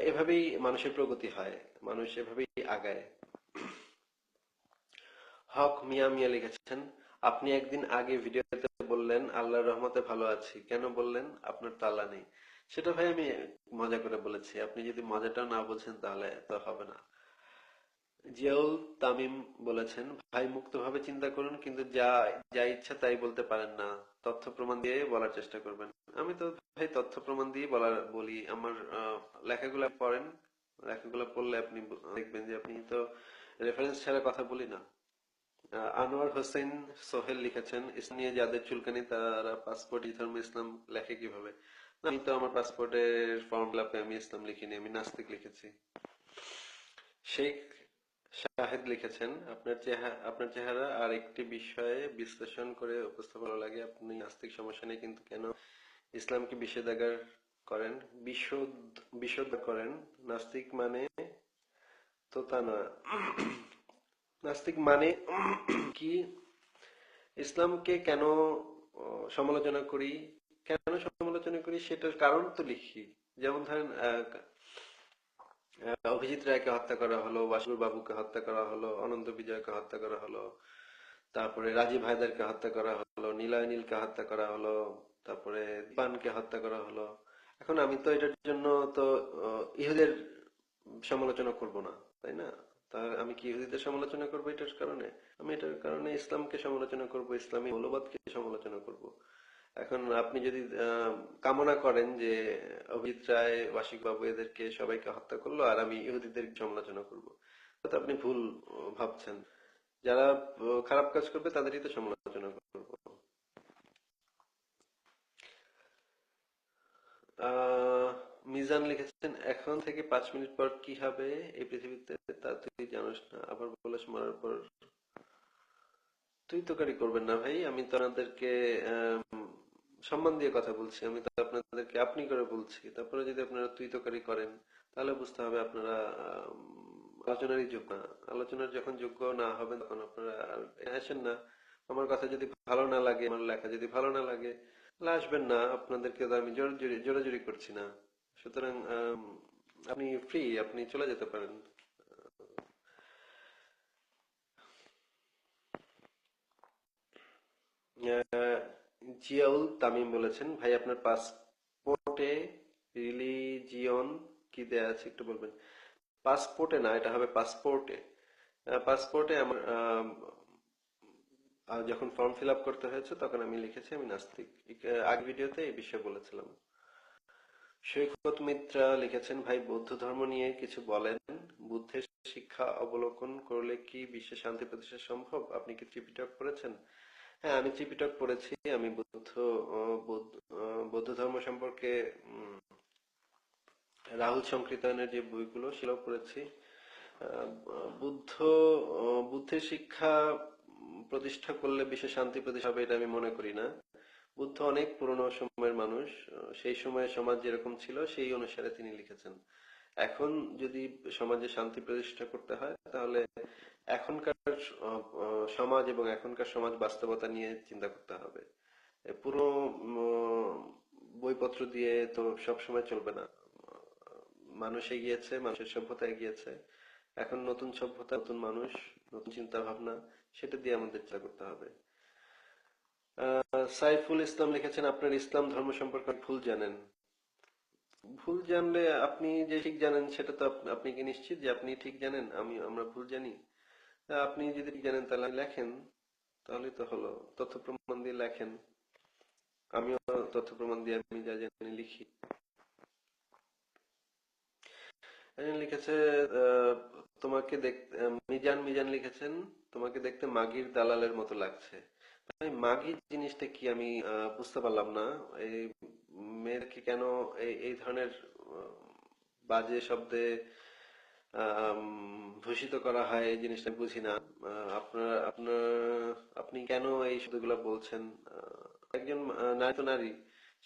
এভাবেই মানুষের প্রগতি হয়, মানুষ এভাবেই আগায়। হক মিয়া মিয়া লিখেছেন, আপনি একদিন আগে ভিডিওতে বললেন আল্লাহর রহমতে ভালো আছি, কেন বললেন আপনার তো আল্লাহ নেই? সেটা ভাই আমি মজা করে বলেছি, আপনি যদি মজাটাও না বলছেন তাহলে তো হবে না। জিয়াউল তামিম বলেছেন, ভাই মুক্তভাবে চিন্তা করুন, কিন্তু যা যা ইচ্ছা তাই বলতে পারেন না, তথ্য প্রমাণ দিয়ে বলার চেষ্টা করবেন। আমি তো ভাই তথ্য প্রমাণ দিয়ে বলি। আমার লেখাগুলো পড়েন, লেখাগুলো পড়লে আপনি দেখবেন যে আপনি তো রেফারেন্স ছাড়া কথা বলি না। আনোয়ার হোসেন সোহেল লিখেছেন, ইসলাম নিয়ে যাদের চুলকানি তারা পাসপোর্ট ধর্ম ইসলাম লেখে কিভাবে? না, আমি তো আমার পাসপোর্টের ফর্ম ফিল আপে আমি ইসলাম লিখিনি, আমি নাস্তিক লিখেছি। শেখ শাহেদ লিখেছেন, আপনার চেহারা আর একটি বিষয়ে বিশ্লেষণ করে উপস্থাপন ভালো লাগে। আপনি নাস্তিক সমস্যা নেই, কিন্তু কেন ইসলামকে বিষেধাগার করেন, বিশুদ্ধ করেন? নাস্তিক মানে তো তা না। নাস্তিক মানে কি? ইসলামকে কেন সমালোচনা করি, কেন সমালোচনা করি সেটার কারণ তো লিখি। যেমন ধরেন অভিজিৎ রায়কে হত্যা করা হলো, বাসুর বাবুকে হত্যা করা হলো, অনন্ত বিজয়কে হত্যা করা হলো, তারপরে রাজীব হায়দারকে হত্যা করা হলো, নিলয় নীলকে হত্যা করা হলো, তারপরে দীপানকে হত্যা করা হলো। এখন আমি তো এটার জন্য তো ইহুদের সমালোচনা করব না, তাই না? তা আমি কি ইহুদিদের সমালোচনা করবো এটার কারণে? আমি এটার কারণে ইসলামকে সমালোচনা করব, ইসলামী মৌলবাদকে সমালোচনা করব। এখন আপনি যদি কামনা করেন যে অভিজিৎ রায়, ওয়াসিক বাবু এদেরকে সবাইকে হত্যা করলো আর আমি ইহুদিদের সমালোচনা করব, তো আপনি ভুল ভাবছেন। যারা খারাপ কাজ করবে তাদেরই তো সমালোচনা করব। আহ মিজান লিখেছেন, এখন থেকে 5 মিনিট পর কি হবে এই পৃথিবীতে তা তুই জানিস না, আবার বলিস মরার পর। তুই তোকারি করবেন না ভাই, আমি তো আপনাদেরকে সম্মান দিয়ে কথা বলছি, আমি তো আপনাদেরকে আপনি করে বলছি। তারপরে যদি আপনারা তুই তোকারি করেন তাহলে বুঝতে হবে আপনারা আলোচনারই যোগ্য না। আলোচনার যখন যোগ্য না হবেন তখন আপনারা আর আসেন না। আমার কথা যদি ভালো না লাগে, আমার লেখা যদি ভালো না লাগে, তাহলে আসবেন না। আপনাদেরকে তো আমি জোরাজুরি করছি না। সুতরাং আপনি ফ্রি, আপনি চলে যেতে পারেন। আহ, জিয়াউল তামিম বলেছেন, ভাই আপনার পাসপোর্টে রিলিজিয়ন কি দেয়া আছে একটু বলবেন? পাসপোর্টে না, এটা হবে পাসপোর্টে। পাসপোর্টে আমার যখন ফর্ম ফিল আপ করতে হয়েছে তখন আমি লিখেছি আমি নাস্তিক। আগে ভিডিওতে এই বিষয়ে বলেছিলাম। সৈকত মিত্রা লিখেছেন, ভাই বৌদ্ধ ধর্ম নিয়ে কিছু বলেন। বুদ্ধের শিক্ষা অবলোকন করলে কি বিশ্বে শান্তি প্রতিষ্ঠা সম্ভব? আপনি কি ত্রিপিটক পড়েছেন? হ্যাঁ, আমি ত্রিপিটক পড়েছি। আমি বৌদ্ধ ধর্ম সম্পর্কে রাহুল সংকীর্তনের যে বইগুলো সেগুলো পড়েছি। বুদ্ধ বুদ্ধের শিক্ষা প্রতিষ্ঠা করলে বিশ্বে শান্তি প্রতিষ্ঠা হবে এটা আমি মনে করি না। বুদ্ধ অনেক পুরনো সময়ের মানুষ, সেই সময়ে সমাজ যেরকম ছিল সেই অনুসারে তিনি লিখেছেন। এখন যদি সমাজে শান্তি প্রতিষ্ঠা করতে হয় তাহলে এখনকার সমাজ এবং এখনকার সমাজ বাস্তবতা নিয়ে চিন্তা করতে হবে। পুরো বইপত্র দিয়ে তো সব সময় চলবে না। মানুষ এগিয়েছে, মানুষের সভ্যতা এগিয়েছে, এখন নতুন সভ্যতা, নতুন মানুষ, নতুন চিন্তা ভাবনা, সেটা দিয়ে আমাদের চিন্তা করতে হবে। সাইফুল ইসলাম লিখেছেন, আপনার ইসলাম ধর্ম সম্পর্কে ভুল জানেন। ভুল জানলে আপনি যে ঠিক জানেন সেটা তো আপনি কি নিশ্চিত যে আপনি ঠিক জানেন আমরা ভুল জানি? আপনি যদি ঠিক জানেন তাহলে লেখেন, তাহলেই তো হলো। তথ্য প্রমাণ দিয়ে লেখেন, আমিও তথ্য প্রমাণ দিয়ে আমি যা জানি লিখি। লিখেছে আহ, তোমাকে দেখতে, মিজান মিজান লিখেছেন, তোমাকে দেখতে মাগির দালালের মতো লাগছে। ভাই, মাগি জিনিসটা কি আমি বুঝতে পারলাম না। এই মেয়েদেরকে কেন এই এই ধরনের আহ, বাজে শব্দে ভূষিত করা হয়, এই জিনিসটা বুঝি না। আপনি কেন এই শব্দগুলো বলছেন? একজন নারী তো নারী,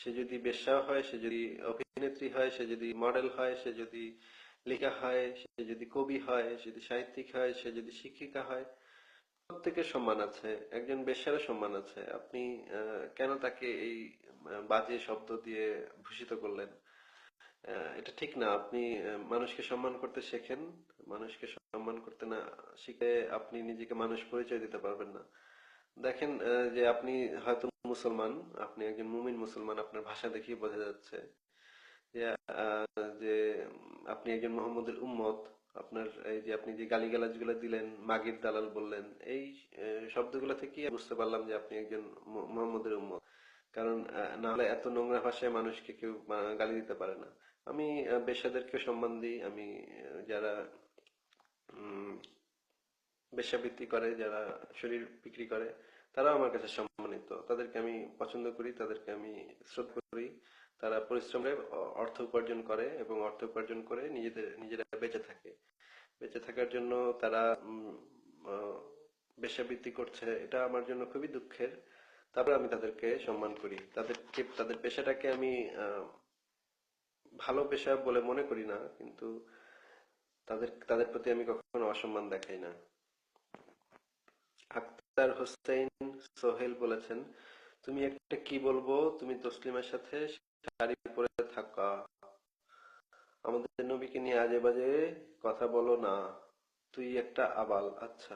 সে যদি বেশ্যা হয়, সে যদি অভিনেত্রী হয়, সে যদি মডেল হয়, সে যদি লেখা হয়, সে যদি কবি হয়, সে যদি সাহিত্যিক হয়, সে যদি শিক্ষিকা হয়, প্রত্যেকের সম্মান আছে, একজন বেশ্যারও সম্মান আছে। আপনি কেন তাকে এই বাজে শব্দ দিয়ে ভূষিত করলেন? এটা ঠিক না। আপনি মানুষকে সম্মান করতে শেখেন। মানুষকে সম্মান করতে না শিখে আপনি নিজেকে মানুষ পরিচয় দিতে পারবেন না। দেখেন, যে আপনি হয়তো মুসলমান, আপনি একজন মুমিন মুসলমান, আপনার ভাষা দেখেই বোঝা যাচ্ছে যে যে আপনি একজন মোহাম্মদের উম্মত। আপনার এই যে আপনি যে গালিগালাজ গুলো দিলেন, মাগির দালাল বললেন, এই শব্দগুলো থেকেই বুঝতে পারলাম যে আপনি একজন মোহাম্মদের উম্মত। কারণ না হলে এত নোংরা ভাষায় মানুষকে কেউ গালি দিতে পারে না। আমি বেশ্যাদেরকে সম্মান দিই। আমি যারা উম বেশ্যাবৃত্তি করে, যারা শরীর বিক্রি করে, তারাও আমার কাছে সম্মানিত। তাদেরকে আমি পছন্দ করি, তাদেরকে আমি শ্রদ্ধা করি। তারা পরিশ্রমে অর্থ উপার্জন করে এবং অর্থ উপার্জন করে নিজেরা বেঁচে থাকে। বেঁচে থাকার জন্য তারা আহ, বেশ্যাবৃত্তি করছে, এটা আমার জন্য খুবই দুঃখের। তারপর আমি তাদেরকে সম্মান করি। তাদের পেশাটাকে আমি ভালো পেশা বলে মনে করি না, কিন্তু তাদের প্রতি আমি কখনো অসম্মান দেখাই না। আক্তার হোসেন সোহেল বলেছেন, তুমি একটা কি বলবো, তুমি তসলিমার সাথে শাড়ি পরে থাকা, আমাদের নবীকে নিয়ে আজে বাজে কথা বলো না, তুই একটা আবাল। আচ্ছা,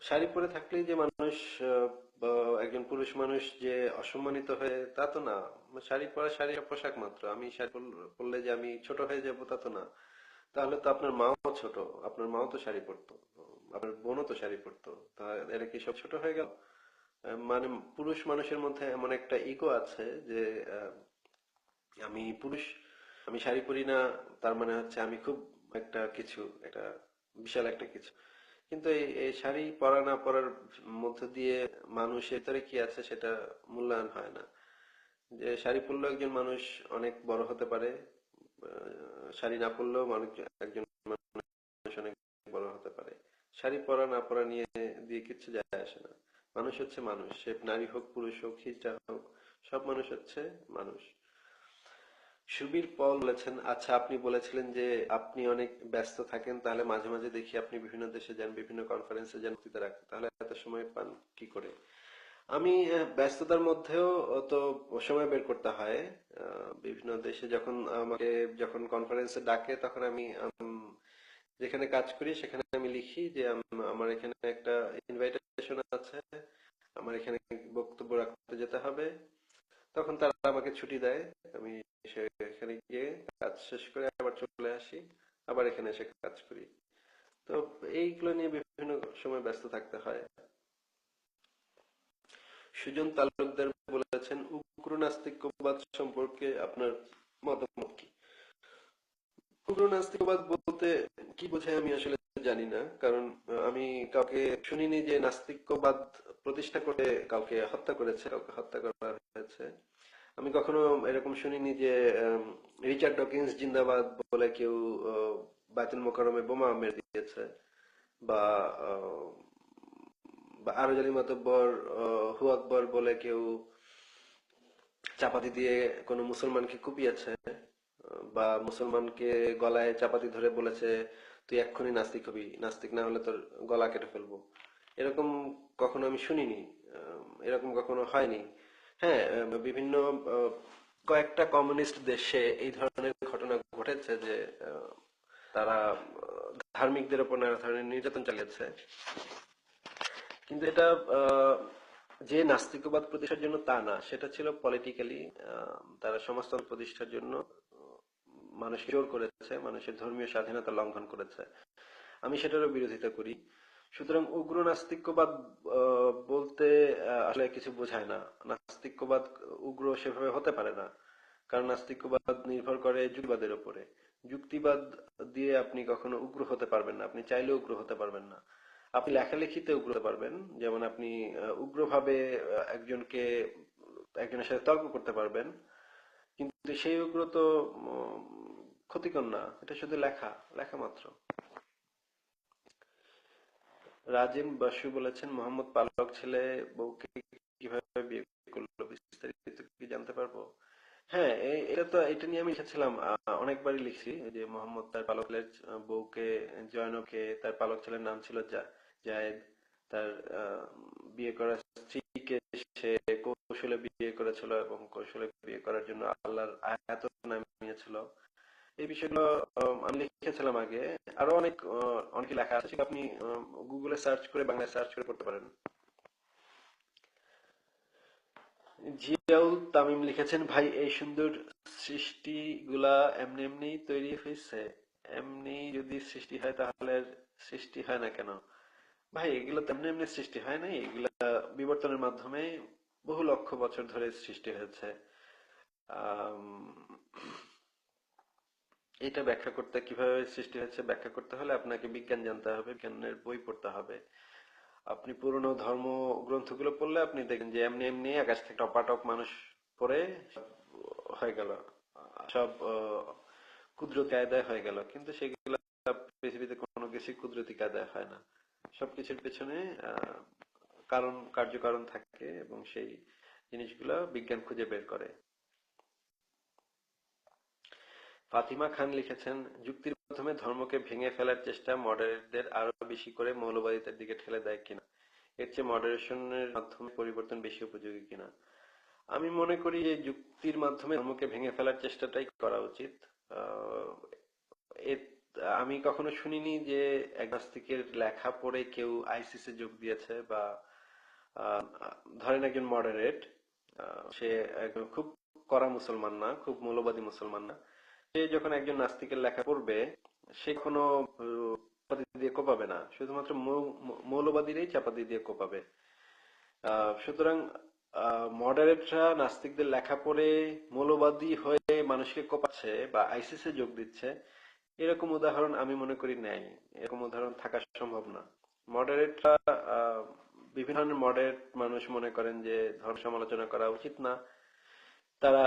শাড়ি পরে থাকলেই যে মানুষ বা একজন পুরুষ মানুষ যে অসম্মানিত হয়ে তা তো না। শাড়ি পরা, শাড়ি পোশাক মাত্র। আমি শাড়ি পরলে যে আমি ছোট হয়ে যাবো তা তো না। তাহলে তো আপনার মাও ছোট, আপনার মাও তো শাড়ি পরতো, আপনার বোনও তো শাড়ি পরতো, তা এরা কি সব ছোট হয়ে গেল? মানে পুরুষ মানুষের মধ্যে এমন একটা ইগো আছে যে আহ, আমি পুরুষ, আমি শাড়ি পরি না, তার মানে হচ্ছে আমি খুব একটা কিছু, একটা বিশাল একটা কিছু। কিন্তু এই শাড়ি পরা না পরার মধ্য দিয়ে মানুষের ভিতরে কি আছে সেটা মূল্যায়ন হয় না। যে শাড়ি পরলেও একজন মানুষ অনেক বড় হতে পারে, শাড়ি না পরলেও মানুষ, একজন মানুষ অনেক বড় হতে পারে। শাড়ি পরা না পরা নিয়ে দিয়ে কিচ্ছু যায় আসে না। মানুষ হচ্ছে মানুষ, সে নারী হোক, পুরুষ হোক, খ্রিস্টান হোক, সব মানুষ হচ্ছে মানুষ। সুবীর পল বলেছেন, আচ্ছা, আপনি বলেছিলেন যে আপনি অনেক ব্যস্ত থাকেন, তাহলে মাঝে মাঝে দেখি আপনি বিভিন্ন দেশে যান, বিভিন্ন কনফারেন্সে যান, বক্তৃতা রাখেন, তাহলে এত সময় পান কি করে? আমি ব্যস্ততার মধ্যেও তো সময় বের করতে হয়। বিভিন্ন দেশে যখন আমাকে, যখন কনফারেন্সে ডাকে, তখন আমি যেখানে কাজ করি সেখানে আমি লিখি যে আমার এখানে একটা ইনভাইটেশন আছে, আমার এখানে বক্তব্য রাখতে যেতে হবে। তখন তারা আমাকে ছুটি দেয়, আমি সেখানে গিয়ে কাজ শেষ করে আবার চলে আসি, আবার এখানে এসে কাজ করি। তো এইগুলো নিয়ে বিভিন্ন সময় ব্যস্ত থাকতে হয়। সুজন তালুকদার বলেছেন, উগ্র নাস্তিক্যবাদ সম্পর্কে আপনার মতামত কি? উগ্র নাস্তিকবাদ বলতে কি বোঝায় আমি আসলে জানি না, কারণ আমি কাউকে শুনিনি যে নাস্তিক্যবাদ প্রতিষ্ঠা করে কাউকে হত্যা করেছে, কাউকে হত্যা করা হয়েছে। আমি কখনো এরকম শুনিনি যে রিচার্ড ডকিন্স জিন্দাবাদ বলে কেউ বায়তুল মোকাররমে বোমা মেরে দিয়েছে, বা আহ, বা আরজালি মাতব্বর হু আকবর বলে কেউ চাপাতি দিয়ে কোনো মুসলমানকে কুপিয়েছে, বা মুসলমানকে গলায় চাপাতি ধরে বলেছে তুই এক্ষুনি নাস্তিক হবি, নাস্তিক না হলে তোর গলা কেটে ফেলবো, এরকম কখনো আমি শুনিনি। এরকম কখনো হয়নি। হ্যাঁ, বিভিন্ন কয়েকটা কমিউনিস্ট দেশে এই ধরনের ঘটনা ঘটেছে যে তারা ধার্মিকদের উপর নানা ধরনের নির্যাতন চালিয়েছে। কিন্তু এটা যে নাস্তিকবাদ প্রতিষ্ঠার জন্য তা না, সেটা ছিল পলিটিক্যালি তারা সমাজতন্ত্র প্রতিষ্ঠার জন্য মানুষকে জোর করেছে, মানুষের ধর্মীয় স্বাধীনতা লঙ্ঘন করেছে। আমি সেটারও বিরোধিতা করি। সুতরাং উগ্র নাস্তিক্যবাদ বলতে আসলে কিছু বোঝায় না। নাস্তিক্যবাদ উগ্র সেভাবে হতে পারে না, কারণ নাস্তিক্যবাদ নির্ভর করে যুক্তিবাদের উপরে। যুক্তিবাদ দিয়ে আপনি কখনো উগ্র হতে পারবেন না, আপনি চাইলেও উগ্র হতে পারবেন না। আপনি লেখালেখিতে উগ্র হতে পারবেন, যেমন আপনি উগ্রভাবে একজনের সাথে তর্ক করতে পারবেন, কিন্তু সেই উগ্র তো ক্ষতিকর না, এটা শুধু লেখা, লেখা মাত্র। রাজিম বাসু বলেছেন, মোহাম্মদ পালক ছেলে বউকে কিভাবে বিয়ে করলো, বিস্তারিত কি জানতে পারবো? হ্যাঁ, এটা নিয়ে আমি লিখেছিলাম, অনেকবারই লিখছি যে মোহাম্মদ তার পালক ছেলের বউকে, জয়নবকে, তার পালক ছেলের নাম ছিল জায়েদ, তার আহ, বিয়ে করা স্ত্রীকে সে কৌশলে বিয়ে করেছিল এবং কৌশলে বিয়ে করার জন্য আল্লাহর আয়াত নামিয়েছিল। এই বিষয়গুলো আমি লিখেছিলাম আগে। আরো অনেক লেখা আছে, সেটা আপনি গুগলে সার্চ করে, বাংলায় সার্চ করে পড়তে পারেন। জিয়াউল তামিম লিখেছেন, ভাই এই সুন্দর সৃষ্টিগুলা এমনি এমনি তৈরি হয়েছে? এমনি যদি সৃষ্টি হয় তাহলে আর সৃষ্টি হয় না কেন? ভাই এগুলো তো এমনি এমনি সৃষ্টি হয় নাই, এগুলা বিবর্তনের মাধ্যমে বহু লক্ষ বছর ধরে সৃষ্টি হয়েছে। আম, এটা ব্যাখ্যা করতে, কিভাবে সৃষ্টি হয়েছে ব্যাখ্যা করতে হলে আপনাকে বিজ্ঞান জানতে হবে, বিজ্ঞানের বই পড়তে হবে। আপনি পুরনো ধর্ম গ্রন্থগুলো পড়লে আপনি দেখেন যে এমনি এমনি আকাশ থেকে টপাটপ মানুষ পড়ে সব হয়ে গেল, সব কুদরতি কায়দায় হয়ে গেল, কিন্তু সেগুলো পৃথিবীতে কোনো কিছু কুদরতি কায়দায় হয় না। সবকিছুর পেছনে কার্যকারণ থাকে, এবং সেই জিনিসগুলো বিজ্ঞান খুঁজে বের করে। ফাতিমা খান লিখেছেন, যুক্তির মাধ্যমে ধর্মকে ভেঙে ফেলার চেষ্টা মডারেটদের আরো বেশি করে মৌলবাদিতার দিকে ঠেলে দেয় কিনা, এর চেয়ে মডারেশনের মাধ্যমে পরিবর্তন বেশি উপযোগী কিনা? আমি মনে করি যে যুক্তির মাধ্যমে ধর্মকে ভেঙে ফেলার চেষ্টাটাই করা উচিত। আহ, আমি কখনো শুনিনি যে এক নাস্তিকের লেখা পড়ে কেউ আইসিস এ যোগ দিয়েছে, বা আহ, ধরেন একজন মডারেট, সে একজন খুব কড়া মুসলমান না, খুব মৌলবাদী মুসলমান না, সে যখন একজন নাস্তিকের লেখা পড়বে, সে কোনো চাপাতি দিয়ে কোপাবে না, শুধুমাত্র মৌলবাদীরাই চাপাতি দিয়ে কোপাবে। সুতরাং মডারেটরা নাস্তিকদের লেখা পড়ে মৌলবাদী হয়ে মানুষকে কোপাচ্ছে বা আইসিসে যোগ দিচ্ছে, এরকম উদাহরণ আমি মনে করি নেই, এরকম উদাহরণ থাকা সম্ভব না। মডারেটরা, বিভিন্ন ধরনের মডারেট মানুষ মনে করেন যে ধর্ম সমালোচনা করা উচিত না। তারা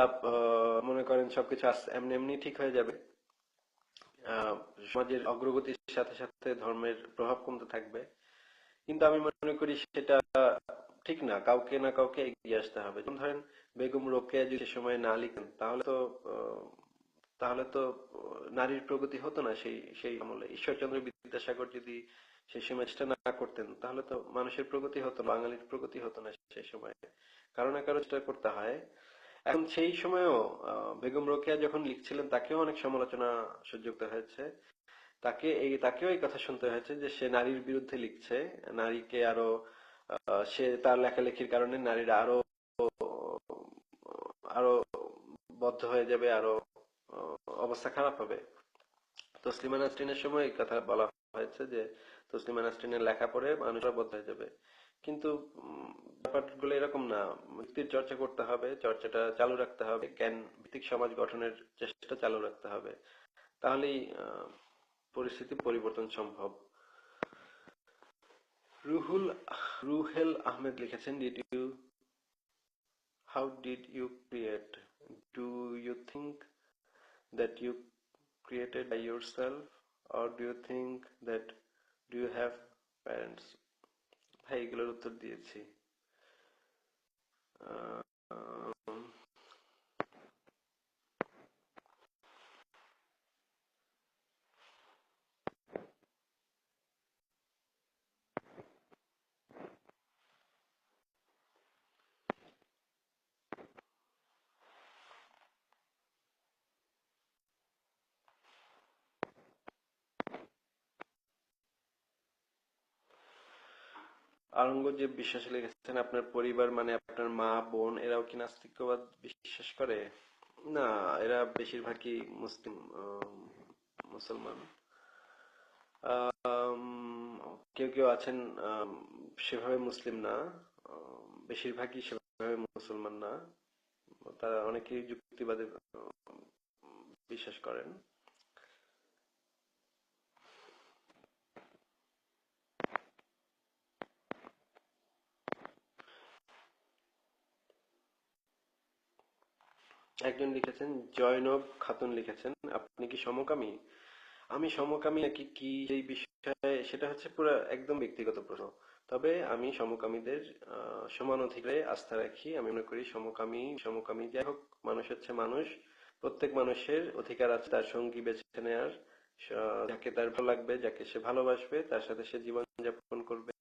মনে করেন সবকিছু এমনি এমনি ঠিক হয়ে যাবে, আহ, সমাজের অগ্রগতির সাথে সাথে ধর্মের প্রভাব কমতে থাকবে। কিন্তু আমি মনে করি সেটা ঠিক না, কাউকে না কাউকে এগিয়ে আসতে হবে। যেমন ধরেন বেগম রোকেয়া যদি সে সময় না লিখেন, তাহলে তো নারীর প্রগতি হতো না। সেই সেই আমলে ঈশ্বরচন্দ্র বিদ্যাসাগর যদি সেই সময় চেষ্টা না করতেন, তাহলে তো মানুষের প্রগতি হতো, বাঙালির প্রগতি হতো না সেই সময়। কারো না কারো চেষ্টা করতে হয়। এখন সেই সময়েও বেগম রোকেয়া যখন লিখছিলেন, তাকেও অনেক সমালোচনা সহ্য করতে হয়েছে। তাকেও এই কথা শুনতে হয়েছে যে সে নারীর বিরুদ্ধে লিখছে, নারীকে আরো সে তার লেখালেখির কারণে নারীরা আরো আরো বদ্ধ হয়ে যাবে, আরো অবস্থা খারাপ হবে। তসলিমা নাসরিনের সময় এই কথা বলা হয়েছে যে তসলিমা নাসরিনের লেখা পড়ে মানুষরা বদ্ধ হয়ে যাবে। কিন্তু ব্যাপারগুলো এরকম না, মুক্তির চর্চা করতে হবে, চর্চাটা চালু রাখতে হবে, জ্ঞান ভিত্তিক সমাজ গঠনের চেষ্টা চালু রাখতে হবে, তাহলেই পরিস্থিতি পরিবর্তন সম্ভব। রুহুল রুহেল আহমেদ লিখেছেন, how did you create? Do you think that you created by yourself, or do you think that do you have parents? ভাই এগুলোর উত্তর দিয়েছি। আহ, উম, আওরঙ্গজেব বিশ্বাস লিখেছেন আপনার পরিবার মানে আপনার মা বোন এরাও কি নাস্তিক্যবাদ বিশ্বাস করে? না, এরা বেশিরভাগই মুসলিম, মুসলমান। আম, কেউ কেউ আছেন সেভাবে মুসলিম না, বেশিরভাগই সেভাবে মুসলমান না। তারা অনেকেই যুক্তিবাদে বিশ্বাস করেন। একজন লিখেছেন, জয়নব খাতুন লিখেছেন, আপনি কি সমকামী? আমি সমকামী নাকি কি এই বিষয়ে সেটা হচ্ছে পুরো একদম ব্যক্তিগত প্রশ্ন। তবে আমি সমকামীদের সমান অধিকারে আস্থা রাখি। আমি মনে করি সমকামী যাই হোক, মানুষ হচ্ছে মানুষ। প্রত্যেক মানুষের অধিকার আছে তার সঙ্গী বেছে নেয়ার। যাকে তার ভালো লাগবে, যাকে সে ভালোবাসবে, তার সাথে সে জীবন যাপন করবে,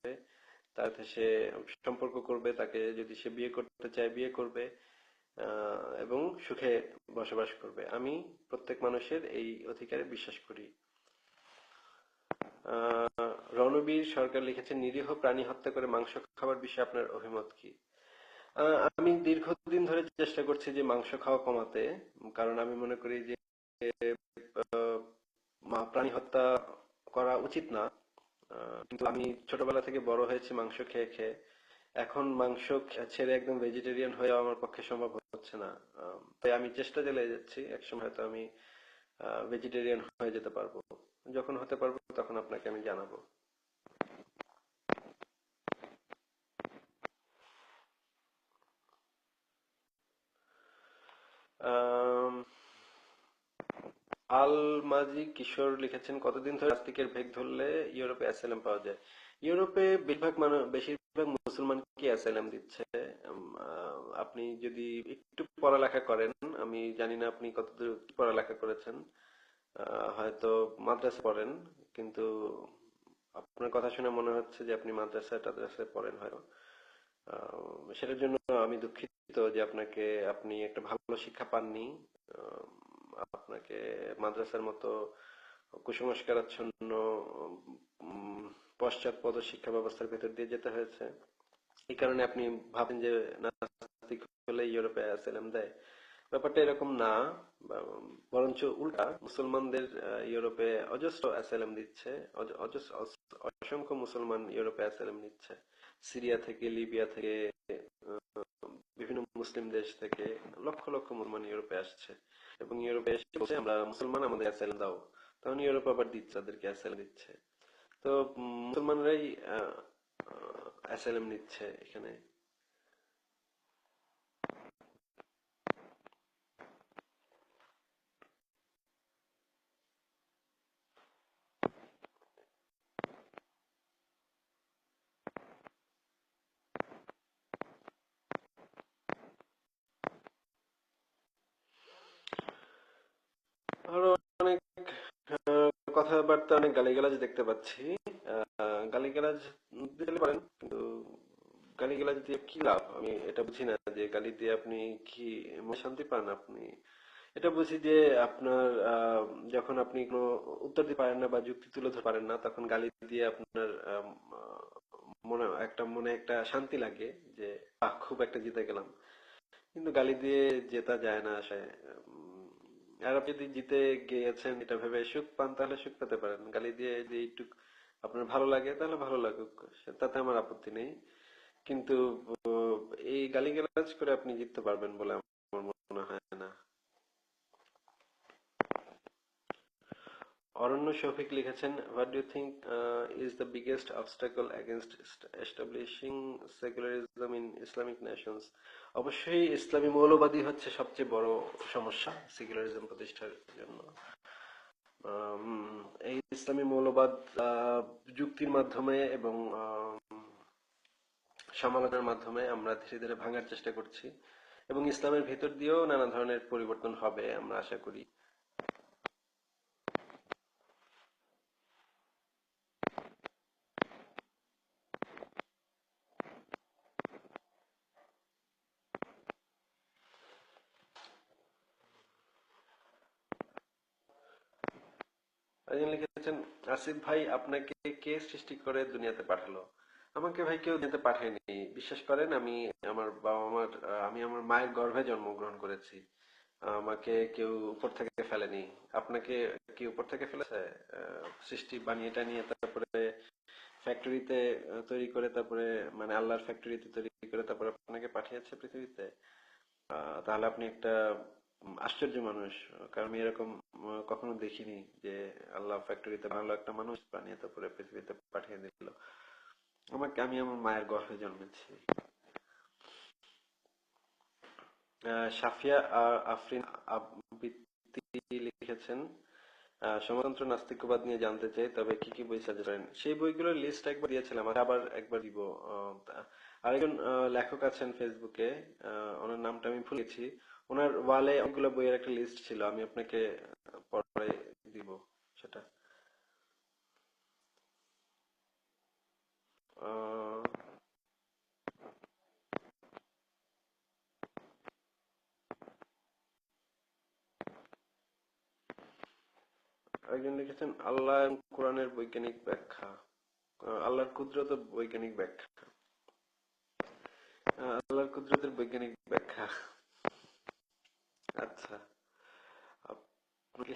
তার সাথে সে সম্পর্ক করবে, তাকে যদি সে বিয়ে করতে চায় বিয়ে করবে, এবং সুখে বসবাস করবে। আমি প্রত্যেক মানুষের এই অধিকারে বিশ্বাস করি। রণবীর সরকার লিখেছেন, নিরীহ প্রাণী হত্যা করে মাংস খাবার বিষয়ে আপনার অভিমত কি? আমি দীর্ঘদিন ধরে চেষ্টা করছি যে মাংস খাওয়া কমাতে। কারণ আমি মনে করি যে প্রাণী হত্যা করা উচিত না। কিন্তু আমি ছোটবেলা থেকে বড় হয়েছি মাংস খেয়ে খেয়ে। এখন মাংস ছেড়ে একদম ভেজিটেরিয়ান হয়ে আমার পক্ষে সম্ভব হচ্ছে না। তাই আমি চেষ্টা চালিয়ে যাচ্ছি, একসময় হয়তো আমি ভেজিটেরিয়ান হয়ে যেতে পারবো। যখন হতে পারবো তখন আপনাকে আমি জানাবো। আম, আল মাজি কিশোর লিখেছেন, কতদিন ধরে নাস্তিকের ভেগ ধরলে ইউরোপে অ্যাসাইলাম পাওয়া যায়? ইউরোপে বেশিরভাগ মুসলমানকে অ্যাসাইলাম দিচ্ছে। আপনি যদি একটু পড়ালেখা করেন, আমি জানি না আপনি কতদূর কি পড়ালেখা করেছেন, হয়তো মাদ্রাসা পড়েন, কিন্তু আপনার কথা শুনে মনে হচ্ছে যে আপনি মাদ্রাসা টাদ্রাসায় পড়েন হয়তো। সেটার জন্য আমি দুঃখিত যে আপনি একটা ভালো শিক্ষা পাননি। আহ, আপনাকে মাদ্রাসার মতো কুসংস্কারাচ্ছন্ন উম, পশ্চাৎপদ শিক্ষা ব্যবস্থার ভেতর দিয়ে যেতে হয়েছে। এই কারণে আপনি ভাবেন যে নাস্তিক হলে ইউরোপে অ্যাসাইলাম দেয়। ব্যাপারটা এরকম না। বরঞ্চ উল্টা, মুসলমানদের ইউরোপে অজস্র অ্যাসাইলাম দিচ্ছে। অসংখ্য মুসলমান ইউরোপে অ্যাসাইলাম নিচ্ছে। সিরিয়া থেকে, লিবিয়া থেকে, বিভিন্ন মুসলিম দেশ থেকে লক্ষ লক্ষ মুসলমান ইউরোপে আসছে এবং ইউরোপে এসে বলছে আমরা মুসলমান, আমাদের অ্যাসাইলাম দাও। তখন ইউরোপ আবার দিচ্ছে, তাদেরকে অ্যাসাইলাম দিচ্ছে। তো মুসলমানরাই অ্যাসাইলাম নিচ্ছে এখানে। আরো অনেক কথাবার্তা, অনেক গালিগালাজ দেখতে পাচ্ছি। গালিগালাজ দিতে পারেন, কিন্তু গালিগালাজ দিয়ে কি লাভ? আমি এটা বুঝি না যে গালি দিয়ে আপনি কি মনে শান্তি পান। আপনি এটা বুঝি যে আপনার যখন আপনি কোনো উত্তর দিতে পারেন না বা যুক্তি তুলে ধরতে পারেন না, তখন গালি দিয়ে আপনার মনে একটা শান্তি লাগে যে খুব একটা জিতে গেলাম। কিন্তু গালি দিয়ে জেতা যায় না আশায়। আর আপনি যদি জিতে গিয়েছেন এটা ভেবে সুখ পান, তাহলে সুখ পেতে পারেন। গালি দিয়ে যে একটু আপনার ভালো লাগে, তাহলে ভালো লাগুক, তাতে আমার আপত্তি নেই। কিন্তু আহ, এই গালিগালাজ করে আপনি জিততে পারবেন বলে আমার মনে হয় না। অরণ্য শফিক লিখেছেন, what do you think is the biggest obstacle against establishing secularism in Islamic nations? অবশ্যই ইসলামী মৌলবাদী হচ্ছে সবচেয়ে বড় সমস্যা সেকুলারিজম প্রতিষ্ঠার জন্য। এই ইসলামী মৌলবাদ যুক্তির মাধ্যমে এবং সমালোচনার মাধ্যমে আমরা ধীরে ধীরে ভাঙার চেষ্টা করছি, এবং ইসলামের ভিতর দিয়েও নানা ধরনের পরিবর্তন হবে আমরা আশা করি। একজন লিখেছেন, আসিফ ভাই আপনাকে কে সৃষ্টি করে দুনিয়াতে পাঠালো? আমাকে ভাই কেউ দুনিয়াতে পাঠায়নি, বিশ্বাস করেন। আমি আমার বাবা মার আমি আমার মায়ের গর্ভে জন্মগ্রহণ করেছি। আমাকে কেউ উপর থেকে ফেলেনি। আপনাকে কি উপর থেকে ফেলেছে? সৃষ্টি বানিয়ে টানিয়ে তারপরে ফ্যাক্টরিতে তৈরি করে, তারপরে মানে আল্লাহর ফ্যাক্টরিতে তৈরি করে তারপরে আপনাকে পাঠিয়েছে পৃথিবীতে? তাহলে আপনি একটা আশ্চর্য মানুষ। কারণ আমি এরকম কখনো দেখিনি যে আল্লাহ ফ্যাক্টরিতে ভালো একটা মানুষ বানিয়ে তারপরে পৃথিবীতে পাঠিয়ে দিল। আমি আমার মায়ের গর্ভে জন্মেছি। সাফিয়া আফরিন আবৃত্তি লিখেছেন, সমাজতন্ত্র নাস্তিক্যবাদ নিয়ে জানতে চাই, তবে কি কি বই সাজেস্ট করেন? সেই বইগুলোর লিস্ট একবার দিয়েছিলাম, আবার একবার দিব। আরেকজন লেখক আছেন ফেসবুকে, ওনার নামটা আমি ভুলে গেছি। ওনার ওয়ালে অনেকগুলো বইয়ের একটা লিস্ট ছিল, আমি আপনাকে পরে দিব সেটা। আহ, একজন লিখেছেন, আল্লাহ এবং কোরআনের বৈজ্ঞানিক ব্যাখ্যা। আল্লাহর কুদরত ও বৈজ্ঞানিক ব্যাখ্যা। আল্লাহর কুদরতের বৈজ্ঞানিক ব্যাখ্যা। আচ্ছা, আপনি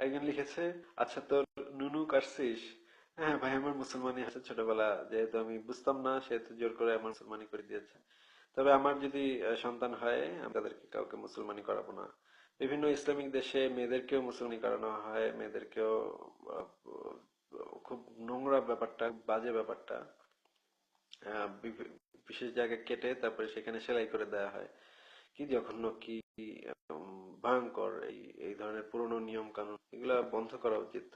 একজন লিখেছে, আচ্ছা তোর নুনু কাটছিস? হ্যাঁ ভাই, আমার মুসলমানি আছে ছোটবেলা, যেহেতু আমি বুঝতাম না সেহেতু জোর করে আমার মুসলমানি করে দিয়েছে। তবে আমার যদি সন্তান হয়, আমি তাদেরকে কাউকে মুসলমানি করাবো না। বিভিন্ন ইসলামিক দেশে মেয়েদেরকেও মুসলমানি করানো হয়, মেয়েদেরকেও আহ, খুব নোংরা ব্যাপারটা, বাজে ব্যাপারটা। বিশেষ জায়গায় কেটে তারপরে সেখানে সেলাই করে দেওয়া হয়। কি জঘন্য, কি ভয়ঙ্কর! এই এই ধরনের পুরনো নিয়ম কানুন এগুলা বন্ধ করা উচিত।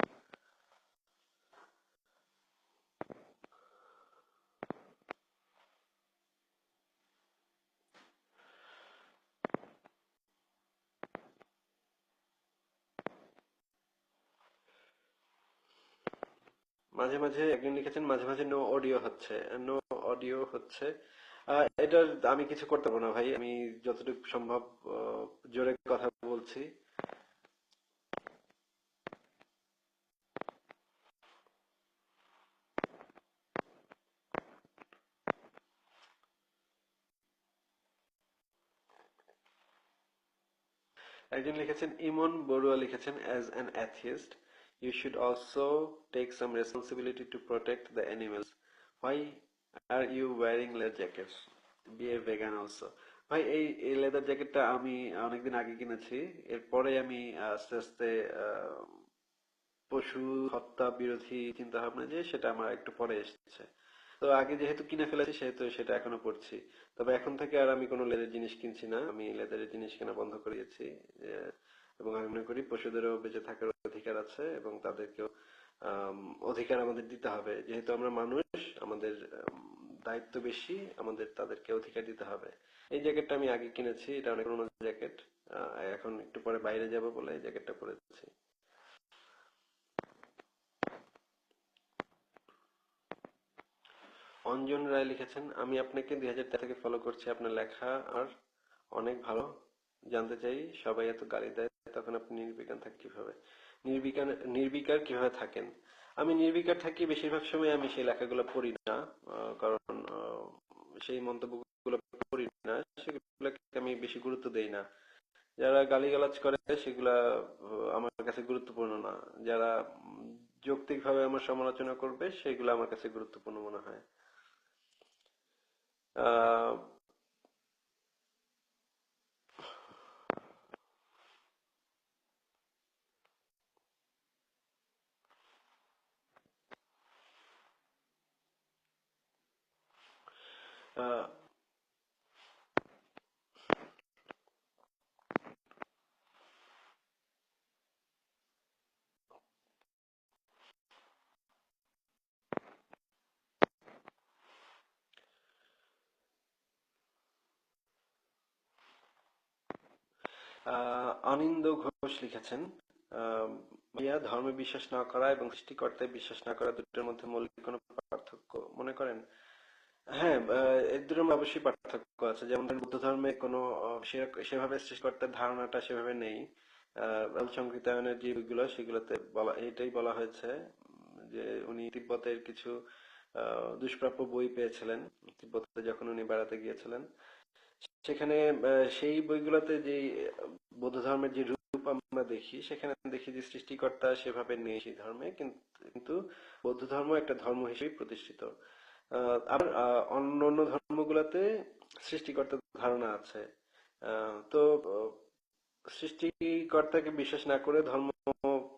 মাঝে মাঝে একজন লিখেছেন, মাঝে মাঝে নো অডিও হচ্ছে। নো অডিও হচ্ছে, এটার আমি কিছু করতে পারবো না ভাই। আমি যতটুকু সম্ভব আহ, জোরে কথা বলছি। একজন লিখেছেন, ইমন বড়ুয়া লিখেছেন, as an atheist you should also take some responsibility to protect the animals, why are you wearing leather jackets, be a vegan also. ভাই, এই এই লেদার জ্যাকেটটা আমি অনেকদিন আগে কিনেছি। এরপরে আমি আস্তে আস্তে আহ, পশু হত্যা বিরোধী চিন্তা ভাবনা, যে সেটা আমার একটু পরে এসেছে। তো আগে যেহেতু কিনে ফেলেছি সেহেতু সেটা এখনো পড়ছি। তবে এখন থেকে আর আমি কোনো লেদারের জিনিস কিনছি না, আমি লেদারের জিনিস কেনা বন্ধ করে দিয়েছি। আহ, এবং আমি মনে করি পশুদেরও বেঁচে থাকার অধিকার আছে, এবং তাদেরকেও আম, অধিকার আমাদের দিতে হবে। যেহেতু আমরা মানুষ, আমাদের দায়িত্ব বেশি, আমাদের তাদেরকে অধিকার দিতে হবে। এই জ্যাকেটটা আমি আগে কিনেছি, এটা অনেক পুরোনো জ্যাকেট। এখন একটু পরে বাইরে যাব বলে এই জ্যাকেটটা পরেছি। অঞ্জন রায় লিখেছেন, আমি আপনাকে 2013 থেকে ফলো করছি, আপনার লেখা আর অনেক ভালো। জানতে চাই, সবাই এত গালি দেয়, তখন আপনি নির্বিকার থাকেন কিভাবে? নির্বিকার নির্বিকার কিভাবে থাকেন? আমি নির্বিকার থাকি বেশিরভাগ সময়, আমি সেই লেখাগুলো পড়ি না। কারণ সেই মন্তব্যগুলো পড়ি না, সেগুলোকে আমি বেশি গুরুত্ব দেই না। যারা গালিগালাজ করে সেগুলা আমার কাছে গুরুত্বপূর্ণ না। যারা যৌক্তিকভাবে আমার সমালোচনা করবে সেগুলো আমার কাছে গুরুত্বপূর্ণ মনে হয়। আহ আহ অনিন্দ ঘোষ লিখেছেন, আহ, ভাইয়া, ধর্মে বিশ্বাস না করা এবং সৃষ্টিকর্তায় বিশ্বাস না করা দুটোর মধ্যে মৌলিক কোনো পার্থক্য মনে করেন? হ্যাঁ, এর দুটোর মধ্যে অবশ্যই পার্থক্য আছে। যেমন ধরেন, বৌদ্ধ ধর্মে কোনো সেভাবে সৃষ্টিকর্তার ধারণাটা সেভাবে নেই। সংকৃতায়নের যে বইগুলো, সেগুলোতে বলা এটাই বলা হয়েছে যে উনি তিব্বতের কিছু দুষ্প্রাপ্য বই পেয়েছিলেন তিব্বতে যখন উনি বেড়াতে গিয়েছিলেন। সেখানে সেই বইগুলোতে যে বৌদ্ধ ধর্মের যে রূপ আমরা দেখি, সেখানে দেখি যে সৃষ্টিকর্তা সেভাবে নেই সেই ধর্মে, কিন্তু বৌদ্ধ ধর্ম একটা ধর্ম হিসেবে প্রতিষ্ঠিত। আবার অন্য অন্য ধর্মগুলোতে সৃষ্টিকর্তার ধারণা আছে। তো সৃষ্টিকর্তাকে বিশ্বাস না করে ধর্ম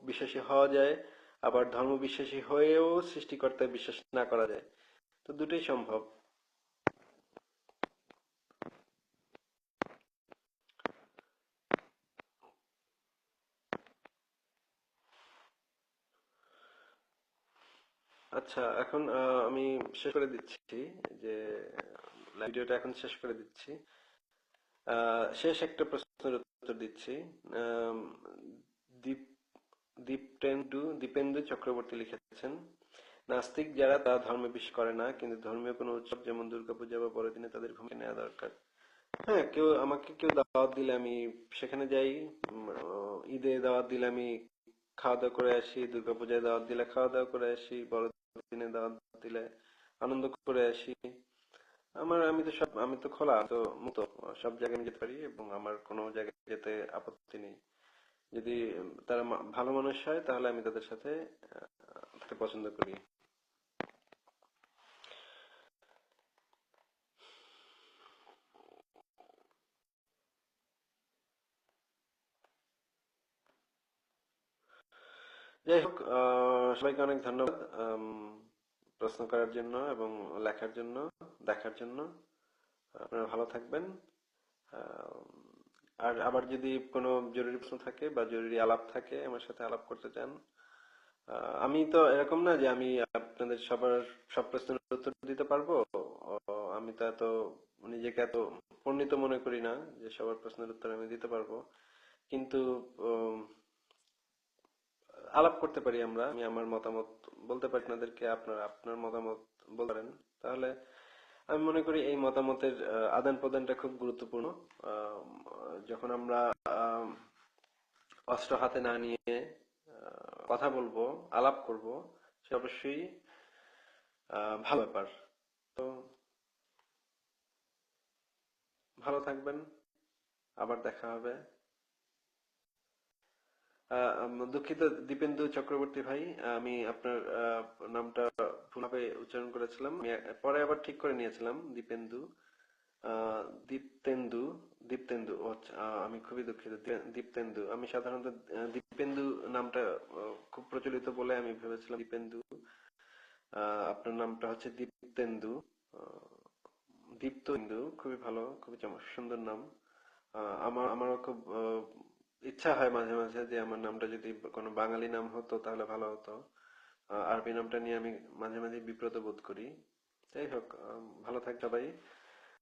বিশ্বাসী হওয়া যায়, আবার ধর্ম বিশ্বাসী হয়েও সৃষ্টিকর্তায় বিশ্বাস না করা যায়। তো দুটোই সম্ভব। আচ্ছা, এখন আমি শেষ করে দিচ্ছি, যে ভিডিওটা এখন শেষ করে দিচ্ছি। শেষ একটা প্রশ্নের উত্তর দিচ্ছি। আম, দীপ দীপেন্দু চক্রবর্তী লিখেছেন, নাস্তিক যারা তারা ধর্মে বিশ্বাস করে না, কিন্তু ধর্মীয় কোনো উৎসব যেমন দুর্গাপূজা বা বড়দিনে তাদের ভূমিকা নেওয়া দরকার। হ্যাঁ, কেউ দাওয়াত দিলে আমি সেখানে যাই। ঈদে দাওয়াত দিলে আমি খাওয়া দাওয়া করে আসি, দুর্গাপূজায় দাওয়াত দিলে খাওয়া দাওয়া করে আসি, বড়দিনে দাওয়াত দিলে আনন্দ করে আসি। আমি তো খোলা, তো মুক্ত, সব জায়গায় আমি যেতে পারি এবং আমার কোনো জায়গায় যেতে আপত্তি নেই। যদি তারা ভালো মানুষ হয়, তাহলে আমি তাদের সাথে থাকতে পছন্দ করি। যাই হোক, সবাইকে অনেক ধন্যবাদ প্রশ্ন করার জন্য এবং লেখার জন্য, দেখার জন্য। আপনারা ভালো থাকবেন। আম, আর আবার যদি কোনো জরুরি প্রশ্ন থাকে বা জরুরি আলাপ থাকে, আমার সাথে আলাপ করতে চান, আমি তো এরকম না যে আমি আপনাদের সব প্রশ্নের উত্তর দিতে পারবো। আমি তো এত নিজেকে এত পণ্ডিত মনে করি না যে সবার প্রশ্নের উত্তর আমি দিতে পারবো। কিন্তু উম, আলাপ করতে পারি আমরা। আমি আমার মতামত বলতে পারি আপনাদেরকে, আপনার আপনার মতামত বলতে পারেন। তাহলে আমি মনে করি এই মতামতের আদান প্রদানটা খুব গুরুত্বপূর্ণ। আহ, যখন আমরা আহ, অস্ত্র হাতে না নিয়ে কথা বলবো, আলাপ করব, সে অবশ্যই ভালো ব্যাপার। তো ভালো থাকবেন, আবার দেখা হবে। দুঃখিত দীপেন্দু চক্রবর্তী ভাই, আমি আপনার নামটা ভুলভাবে উচ্চারণ করেছিলাম। আমি পরে আবার ঠিক করে নিয়েছিলাম, দীপেন্দু। আহ, দীপ্তেন্দু দীপ্তেন্দু ও আচ্ছা, আমি খুবই দুঃখিত। দীপ্তেন্দু, আমি সাধারণত দীপেন্দু নামটা খুব প্রচলিত বলে আমি ভেবেছিলাম দীপেন্দু। আপনার নামটা হচ্ছে দীপ্তেন্দু। আহ, দীপ্তেন্দু খুবই ভালো, খুবই সুন্দর নাম। আমারও খুব ইচ্ছা হয় মাঝে মাঝে যে আমার নামটা যদি কোনো বাঙালি নাম হতো তাহলে ভালো হতো। আরবি নামটা নিয়ে আমি মাঝে মাঝে বিব্রত বোধ করি। যাই হোক, ভালো থাক সবাই।